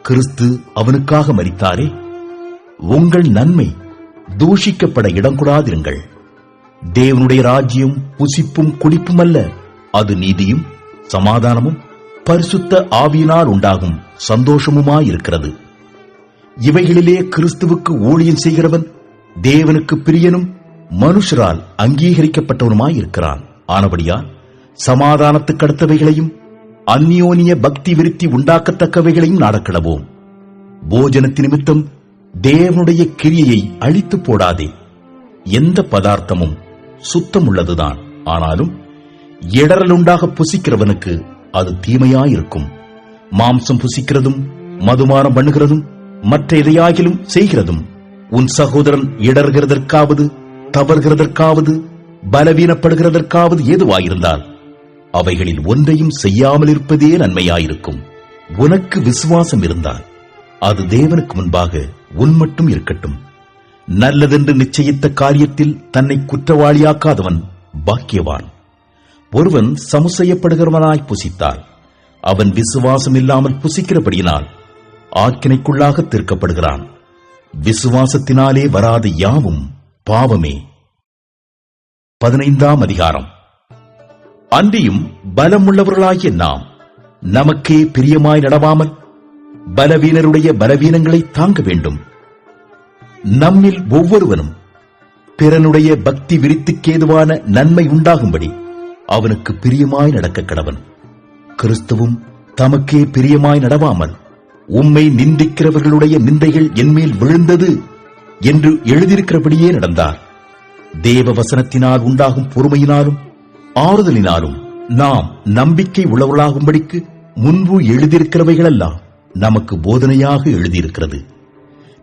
கிறிஸ்து அவனுக்காக மரித்தாரே. உங்கள் நன்மை தூஷிக்கப்பட இடம் கூடாதிருங்கள். தேவனுடைய ராஜ்யம் புசிப்பும் குடிப்பும் அல்ல, அது நீதியும் சமாதானமும் பரிசுத்த ஆவியினால் உண்டாகும் சந்தோஷமுமாயிருக்கிறது. இவைகளிலே கிறிஸ்துவுக்கு ஊழியம் செய்கிறவன் தேவனுக்கு பிரியனும் மனுஷரால் அங்கீகரிக்கப்பட்டவனுமாயிருக்கிறான். ஆனபடியால் சமாதானத்துக்கு அடுத்தவைகளையும் அந்யோன்ய பக்தி விருத்தி உண்டாக்கத்தக்கவைகளையும் நாடக்கிடவோம். போஜனத்து நிமித்தம் தேவனுடைய கிரியையை அழித்து போடாதே. எந்த பதார்த்தமும் சுத்தமுள்ளதுதான், ஆனாலும் இடரலுண்டாக புசிக்கிறவனுக்கு அது தீமையாயிருக்கும். மாம்சம் புசிக்கிறதும் மதுமானம் பண்ணுகிறதும் மற்ற எதையாகிலும் செய்கிறதும் உன் சகோதரன் இடர்கிறதற்காவது தவறுகிறதற்காவது பலவீனப்படுகிறதற்காவது ஏதுவாயிருந்தால் அவைகளில் ஒன்றையும் செய்யாமல் இருப்பதே நன்மையாயிருக்கும். உனக்கு விசுவாசம் இருந்தால் அது தேவனுக்கு முன்பாக உன் மட்டும் இருக்கட்டும். நல்லதென்று நிச்சயித்த காரியத்தில் தன்னை குற்றவாளியாக்காதவன் பாக்கியவான். ஒருவன் சமுசெய்யப்படுகிறவனாய் புசித்தால் அவன் விசுவாசம் இல்லாமல் புசிக்கிறபடியினால் ஆக்கினைக்குள்ளாக தீர்க்கப்படுகிறான். விசுவாசத்தினாலே வராத யாவும் பாவமே. 15ஆம் அதிகாரம். அன்றியும் பலமுள்ளவர்களாகிய நாம் நமக்கே பிரியமாய் நடவாமல் பலவீனருடைய பலவீனங்களை தாங்க வேண்டும். நம்மில் ஒவ்வொருவனும் பிறனுடைய பக்தி விருத்திக்கேதுவான நன்மை உண்டாகும்படி அவனுக்கு பிரியமாய் நடக்க கடவன். கிறிஸ்துவும் தமக்கே பிரியமாய் நடவாமல் உம்மை நிந்திக்கிறவர்களுடைய நிந்தைகள் என்மேல் விழுந்தது என்று எழுதியிருக்கிறபடியே நடந்தார். தேவ வசனத்தினால் உண்டாகும் பொறுமையினாலும் ஆறுதலினாலும் நாம் நம்பிக்கை உள்ளவர்களாகும்படிக்கு முன்பு எழுதியிருக்கிறவைகளெல்லாம் நமக்கு போதனையாக எழுதியிருக்கிறது.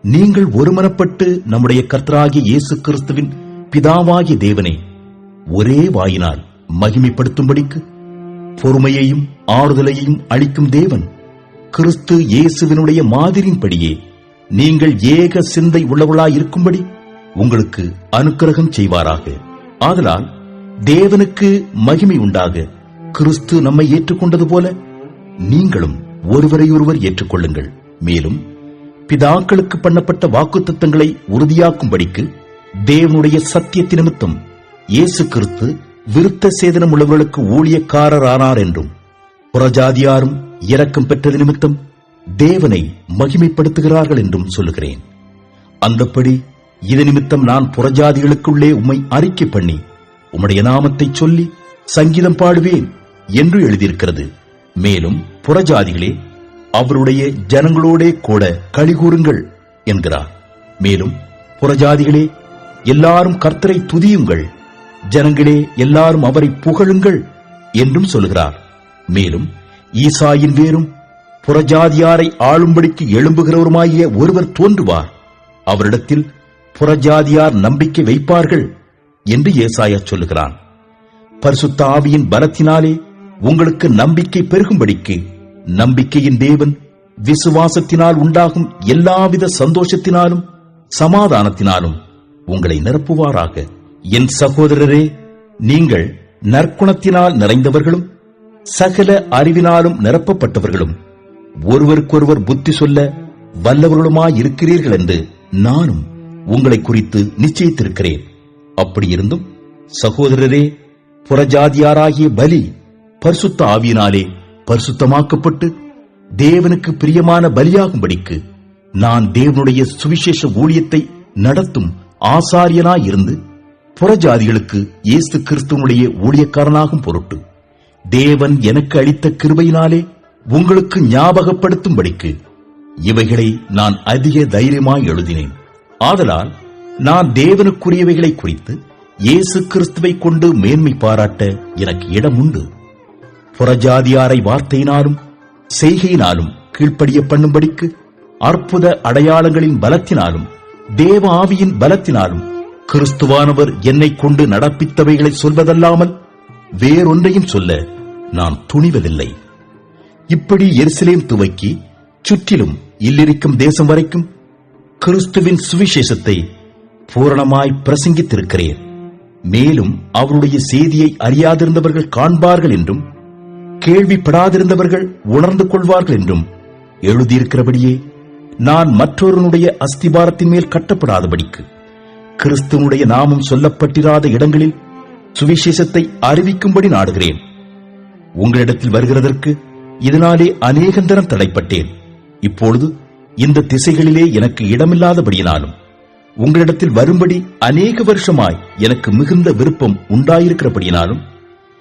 நீங்கள் ஒருமனப்பட்டு நம்முடைய கர்த்தராகிய இயேசு கிறிஸ்துவின் பிதாவாகிய தேவனை ஒரே வாயினால் மகிமைப்படுத்தும்படிக்கு பொறுமையையும் ஆறுதலையும் அளிக்கும் தேவன் கிறிஸ்து இயேசுவினுடைய மாதிரியின்படியே நீங்கள் ஏக சிந்தை உள்ளவர்களாயிருக்கும்படி உங்களுக்கு அனுக்கிரகம் செய்வாராக. ஆதலால் தேவனுக்கு மகிமை உண்டாக கிறிஸ்து நம்மை ஏற்றுக்கொண்டது போல நீங்களும் ஒருவரையொருவர் ஏற்றுக்கொள்ளுங்கள். மேலும் பிதாக்களுக்கு பண்ணப்பட்ட வாக்குத்தத்தங்களை உறுதியாக்கும்படிக்கு தேவனுடைய சத்தியத்தின் நிமித்தம் இயேசு கிறிஸ்து விருத்த சேதனம் உள்ளவர்களுக்கு ஊழியக்காரரானார் என்றும் புறஜாதியாரும் இரக்கம் பெற்றது நிமித்தம் தேவனை மகிமைப்படுத்துகிறார்கள் என்றும் சொல்லுகிறேன். அந்தப்படி இது நிமித்தம் நான் புறஜாதிகளுக்குள்ளே உம்மை அறிக்கை பண்ணி உம்முடைய நாமத்தை சொல்லி சங்கீதம் பாடுவேன் என்று எழுதியிருக்கிறது. மேலும் புறஜாதிகளே, அவருடைய ஜனங்களோடே கூட களிகூறுங்கள் என்கிறார். மேலும் புறஜாதிகளே, எல்லாரும் கர்த்தரை துதியுங்கள், ஜனங்களே எல்லாரும் அவரை புகழுங்கள் என்றும் சொல்கிறார். மேலும் ஈசாயின் வேரும் புறஜாதியாரை ஆளும்படிக்கு எழும்புகிறவருமாகிய ஒருவர் தோன்றுவார், அவரிடத்தில் புறஜாதியார் நம்பிக்கை வைப்பார்கள் என்று ஏசாயா சொல்லுகிறான். பரிசுத்த ஆவியின் பலத்தினாலே உங்களுக்கு நம்பிக்கை பெருகும்படிக்கு நம்பிக்கையின் தேவன் விசுவாசத்தினால் உண்டாகும் எல்லாவித சந்தோஷத்தினாலும் சமாதானத்தினாலும் உங்களை நிரப்புவாராக. என் சகோதரரே, நீங்கள் நற்குணத்தினால் நிறைந்தவர்களும் சகல அறிவினாலும் நிரப்பப்பட்டவர்களும் ஒருவருக்கொருவர் புத்தி சொல்ல வல்லவர்களுமாயிருக்கிறீர்கள் என்று நானும் உங்களை குறித்து நிச்சயித்திருக்கிறேன். அப்படியிருந்தும் சகோதரரே, புறஜாதியாராகிய பலி பரிசுத்த ஆவியினாலே பரிசுத்தமாக்கப்பட்டு தேவனுக்கு பிரியமான பலியாகும்படிக்கு நான் தேவனுடைய சுவிசேஷ ஊழியத்தை நடத்தும் ஆசாரியனாயிருந்து புறஜாதிகளுக்கு இயேசு கிறிஸ்துவனுடைய ஊழியக்காரனாகும் பொருட்டு தேவன் எனக்கு அளித்த கிருபையினாலே உங்களுக்கு ஞாபகப்படுத்தும்படிக்கு இவைகளை நான் அதிக தைரியமாய் எழுதினேன். ஆதலால் நான் தேவனுக்குரியவைகளை குறித்து இயேசு கிறிஸ்துவை கொண்டு மேன்மை பாராட்ட எனக்கு இடம் உண்டு. புறஜாதியாரை வார்த்தையினாலும் செய்கையினாலும் கீழ்ப்படிய பண்ணும்படிக்கு அற்புத அடையாளங்களின் பலத்தினாலும் தேவ ஆவியின் பலத்தினாலும் கிறிஸ்துவானவர் என்னை கொண்டு நடப்பித்தவைகளை சொல்வதல்லாமல் வேறொன்றையும் சொல்ல நான் துணிவதில்லை. இப்படி எருசலேம் துவக்கி சுற்றிலும் இல்லிருக்கும் தேசம் வரைக்கும் கிறிஸ்துவின் சுவிசேஷத்தை பூரணமாய் பிரசங்கித்திருக்கிறேன். மேலும் அவருடைய செய்தியை அறியாதிருந்தவர்கள் காண்பார்கள் என்றும் கேள்விப்படாதிருந்தவர்கள் உணர்ந்து கொள்வார்கள் என்றும் எழுதியிருக்கிறபடியே நான் மற்றொருனுடைய அஸ்திபாரத்தின் மேல் கட்டப்படாதபடிக்கு கிறிஸ்துவனுடைய நாமம் சொல்லப்பட்டிராத இடங்களில் சுவிசேஷத்தை அறிவிக்கும்படி நாடுகிறேன். உங்களிடத்தில் வருகிறதற்கு இதனாலே அநேகந்தரம் தடைப்பட்டேன். இப்பொழுது இந்த திசைகளிலே எனக்கு இடமில்லாதபடியினாலும் உங்களிடத்தில் வரும்படி அநேக வருஷமாய் எனக்கு மிகுந்த விருப்பம் உண்டாயிருக்கிறபடியினாலும்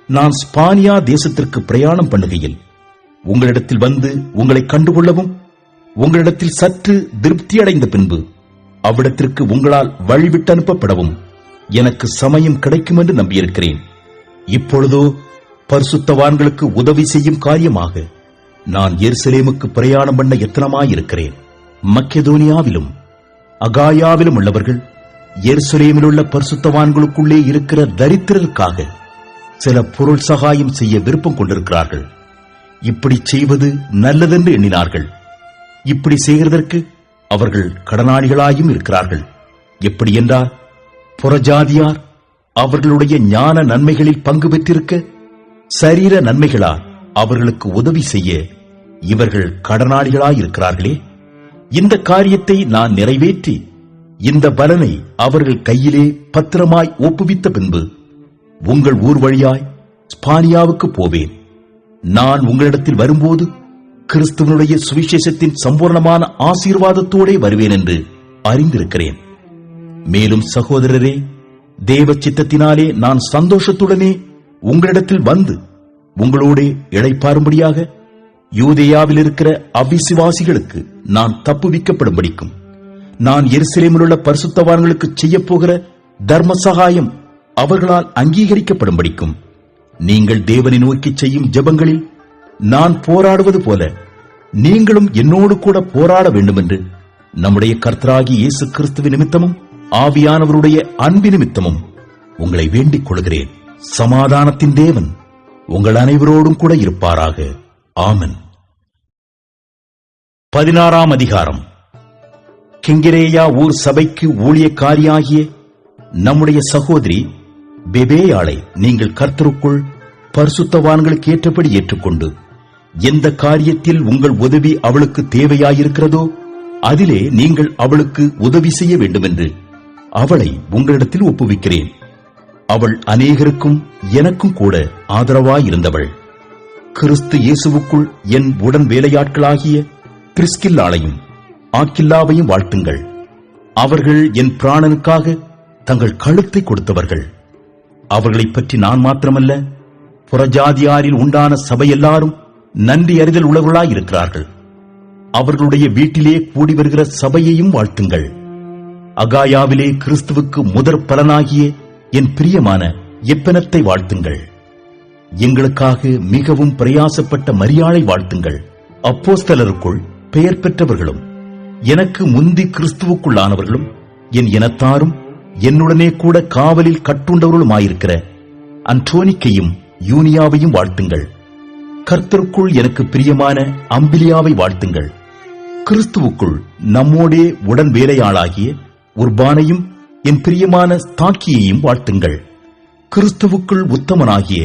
நான் ஸ்பானியா தேசத்திற்கு பிரயாணம் பண்ணுகையில் உங்களிடத்தில் வந்து உங்களை கண்டுகொள்ளவும் உங்களிடத்தில் சற்று திருப்தியடைந்த பின்பு அவ்விடத்திற்கு உங்களால் வழிவிட்டு அனுப்பப்படவும் எனக்கு சமயம் கிடைக்கும் என்று நம்பியிருக்கிறேன். இப்பொழுதோ பரிசுத்தவான்களுக்கு உதவி செய்யும் காரியமாக நான் எருசலேமுக்கு பிரயாணம் பண்ண எத்தனமாயிருக்கிறேன். மக்கெதோனியாவிலும் அகாயாவிலும் உள்ளவர்கள் எருசலேமில் உள்ள பரிசுத்தவான்களுக்குள்ளே இருக்கிற தரித்திரருக்காக சில பொருள் சகாயம் செய்ய விருப்பம் கொண்டிருக்கிறார்கள். இப்படி செய்வது நல்லதென்று எண்ணினார்கள். இப்படி செய்கிறதற்கு அவர்கள் கடனாளிகளாயும் இருக்கிறார்கள். எப்படி என்றால், புறஜாதியார் அவர்களுடைய ஞான நன்மைகளில் பங்கு பெற்றிருக்க சரீர நன்மைகளால் அவர்களுக்கு உதவி செய்ய இவர்கள் கடனாளிகளாயிருக்கிறார்களே. இந்த காரியத்தை நான் நிறைவேற்றி இந்த பலனை அவர்கள் கையிலே பத்திரமாய் ஒப்புவித்த பின்பு உங்கள் ஊர் வழியாய் ஸ்பானியாவுக்கு போவேன். நான் உங்களிடத்தில் வரும்போது கிறிஸ்துவனுடைய சுவிசேஷத்தின் சம்பூர்ணமான ஆசீர்வாதத்தோடே வருவேன் என்று அறிந்திருக்கிறேன். மேலும் சகோதரரே, தேவ சித்தத்தினாலே நான் சந்தோஷத்துடனே உங்களிடத்தில் வந்து உங்களோட இளைப்பாரும்படியாக யூதேயாவில் இருக்கிற அவிசுவாசிகளுக்கு நான் தப்புவிக்கப்படும்படிக்கும் நான் எருசலேமில் உள்ள பரிசுத்தவான்களுக்கு செய்யப்போகிற தர்ம சகாயம் அவர்களால் அங்கீகரிக்கப்படும்படிக்கும் நீங்கள் தேவனை நோக்கி செய்யும் ஜெபங்களில் நான் போராடுவது போல நீங்களும் என்னோடு கூட போராட வேண்டும் என்று நம்முடைய கர்த்தராகிய இயேசு கிறிஸ்துவின் நிமித்தமும் ஆவியானவருடைய அன்பு நிமித்தமும் உங்களை வேண்டிக் கொள்கிறேன். சமாதானத்தின் தேவன் உங்கள் அனைவரோடும் கூட இருப்பாராக. ஆமென். 16ஆம் அதிகாரம். கெங்கிரேயா ஊர் சபைக்கு ஊழியக்காரியாகிய நம்முடைய சகோதரி பெபேயாளை நீங்கள் கர்த்தருக்குள் பரிசுத்தவான்களுக்கு ஏற்றபடி ஏற்றுக்கொண்டு எந்த காரியத்தில் உங்கள் உதவி அவளுக்கு தேவையாயிருக்கிறதோ அதிலே நீங்கள் அவளுக்கு உதவி செய்ய வேண்டுமென்று அவளை உங்களிடத்தில் ஒப்புவிக்கிறேன். அவள் அநேகருக்கும் எனக்கும் கூட ஆதரவாயிருந்தவள். கிறிஸ்து இயேசுவுக்குள் என் உடன் வேலையாட்களாகிய பிரிஸ்கில்லாளையும் ஆக்கில்லாவையும் வாழ்த்துங்கள். அவர்கள் என் பிராணனுக்காக தங்கள் கழுத்தை கொடுத்தவர்கள். அவர்களைப் பற்றி நான் மாத்திரமல்ல, புறஜாதியாரில் உண்டான சபை எல்லாரும் நன்றி அறிதல் உள்ளவர்களாயிருக்கிறார்கள். அவர்களுடைய வீட்டிலே கூடி வருகிற சபையையும் வாழ்த்துங்கள். அகாயாவிலே கிறிஸ்துவுக்கு முதற் பலனாகிய என் பிரியமான எப்பனத்தை வாழ்த்துங்கள். எங்களுக்காக மிகவும் பிரயாசப்பட்ட மரியாளை வாழ்த்துங்கள். அப்போஸ்தலருக்குள் பெயர் பெற்றவர்களும் எனக்கு முந்தி கிறிஸ்துவுக்குள்ளானவர்களும் என் இனத்தாரும் என்னுடனே கூட காவலில் கட்டுண்டவர்களுமாயிருக்கிற அன்டோனிக்கையும் யூனியாவையும் வாழ்த்துங்கள். கர்த்தருக்குள் எனக்கு பிரியமான அம்பிலியாவை வாழ்த்துங்கள். கிறிஸ்துவுக்குள் நம்மோடே உடன் வேலையாளாகிய உர்பானையும் என் பிரியமான ஸ்தாக்கியையும் வாழ்த்துங்கள். கிறிஸ்துவுக்குள் உத்தமனாகிய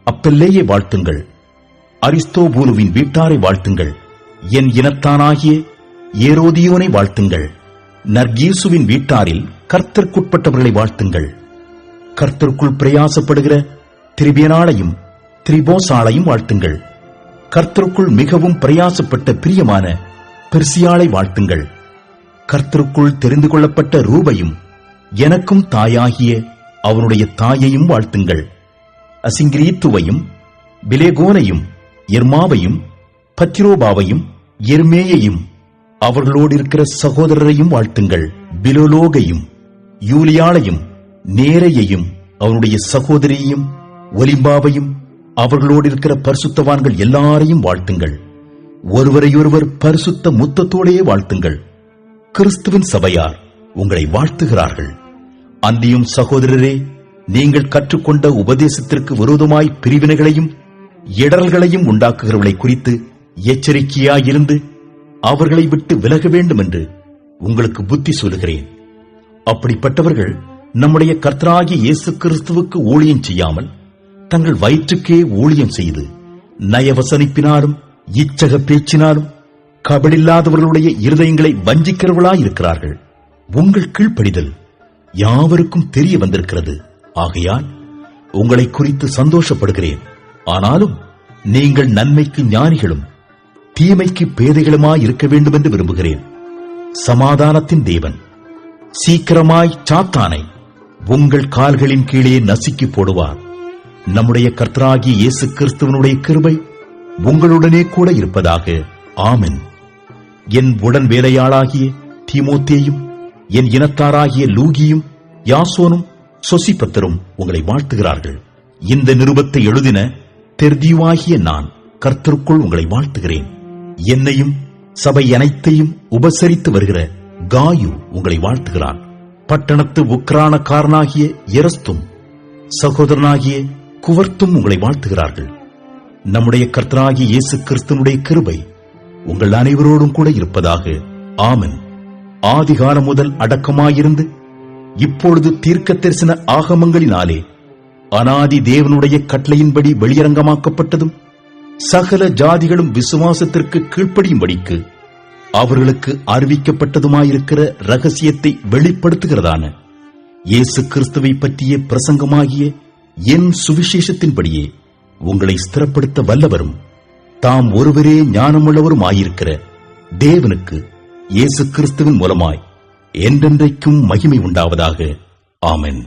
அப்பெல்லேயை வாழ்த்துங்கள். அரிஸ்தோபூலுவின் வீட்டாரை வாழ்த்துங்கள். என் இனத்தானாகிய ஏரோதியோனை வாழ்த்துங்கள். நர்கீசுவின் வீட்டாரில் கர்த்தருக்குட்பட்டவர்களை வாழ்த்துங்கள். கர்த்தருக்குள் பிரயாசப்படுகிற திரிபேனாளையும் திரிபோசாளையும் வாழ்த்துங்கள். கர்த்தருக்குள் மிகவும் பிரயாசப்பட்ட பிரியமான பெர்சியாளை வாழ்த்துங்கள். கர்த்தருக்குள் தெரிந்து கொள்ளப்பட்ட ரூபையும் எனக்கும் தாயாகிய அவனுடைய தாயையும் வாழ்த்துங்கள். அசிங்கிரீத்துவையும் பிலேகோனையும் எர்மாவையும் பத்திரோபாவையும் எர்மேயையும் அவர்களோடு இருக்கிற சகோதரரையும் வாழ்த்துங்கள். பிலோலோகையும் யூலியாளையும் நேரையையும் அவருடைய சகோதரியையும் ஒலிம்பாவையும் அவர்களோடு இருக்கிற பரிசுத்தவான்கள் எல்லாரையும் வாழ்த்துங்கள். ஒருவரையொருவர் பரிசுத்த முத்தத்தோடையே வாழ்த்துங்கள். கிறிஸ்துவின் சபையார் உங்களை வாழ்த்துகிறார்கள். அன்றியும் சகோதரரே, நீங்கள் கற்றுக்கொண்ட உபதேசத்திற்கு விரோதமாய் பிரிவினைகளையும் இடரல்களையும் உண்டாக்குகிறவர்களை குறித்து எச்சரிக்கையாயிருந்து அவர்களை விட்டு விலக வேண்டும் என்று உங்களுக்கு புத்தி சொல்லுகிறேன். அப்படிப்பட்டவர்கள் நம்முடைய கர்த்தராகிய இயேசு கிறிஸ்துவுக்கு ஊழியம் செய்யாமல் தங்கள் வயிற்றுக்கே ஊழியம் செய்து நயவசனிப்பினாலும் இச்சக பேச்சினாலும் கபடில்லாதவர்களுடைய இருதயங்களை வஞ்சிக்கிறவர்களாயிருக்கிறார்கள். உங்கள் கீழ்ப்படிதல் யாவருக்கும் தெரிய வந்திருக்கிறது. ஆகையால் உங்களை குறித்து சந்தோஷப்படுகிறேன். ஆனாலும் நீங்கள் நன்மைக்கு ஞானிகளும் தீமைக்கு பேதைகளுமாயிருக்க வேண்டும் என்று விரும்புகிறேன். சமாதானத்தின் தேவன் சீக்கிரமாய் சாத்தானை உங்கள் கால்களின் கீழே நசுக்கி போடுவார். நம்முடைய கர்த்தராகிய இயேசு கிறிஸ்துவனுடைய கிருபை உங்களுடனே கூட இருப்பதாக. ஆமென். என் உடன் வேலையாளாகிய தீமோத்தேயும் என் இனத்தாராகிய லூகியும் யாசோனும் சொசிபத்தரும் உங்களை வாழ்த்துகிறார்கள். இந்த நிருபத்தை எழுதின தெர்தியுவாகிய நான் கர்த்தருக்குள் உங்களை வாழ்த்துகிறேன். என்னையும் சபை அனைத்தையும் உபசரித்து வருகிற காயு உங்களை வாழ்த்துகிறான். பட்டணத்து உக்ரானக்காரனாகிய எரஸ்தும் சகோதரனாகிய குவர்த்தும் உங்களை வாழ்த்துகிறார்கள். நம்முடைய கர்த்தராகிய இயேசு கிறிஸ்துவனுடைய கிருபை உங்கள் அனைவரோடும் கூட இருப்பதாக. ஆமென். ஆதிகாலம் முதல் அடக்கமாயிருந்து இப்பொழுது தீர்க்க தரிசன ஆகமங்களினாலே அனாதி தேவனுடைய கட்டளையின்படி வெளியரங்கமாக்கப்பட்டதும் சகல ஜாதிகளும் விசுவாசத்திற்கு கீழ்ப்படியும்படிக்கு அவர்களுக்கு அறிவிக்கப்பட்டதுமாயிருக்கிற ரகசியத்தை வெளிப்படுத்துகிறதான இயேசு கிறிஸ்துவை பற்றிய பிரசங்கமாகிய என் சுவிசேஷத்தின்படியே உங்களை ஸ்திரப்படுத்த வல்லவரும் தாம் ஒருவரே ஞானமுள்ளவருமாயிருக்கிற தேவனுக்கு இயேசு கிறிஸ்துவின் மூலமாய் என்றென்றைக்கும் மகிமை உண்டாவதாக. ஆமென்.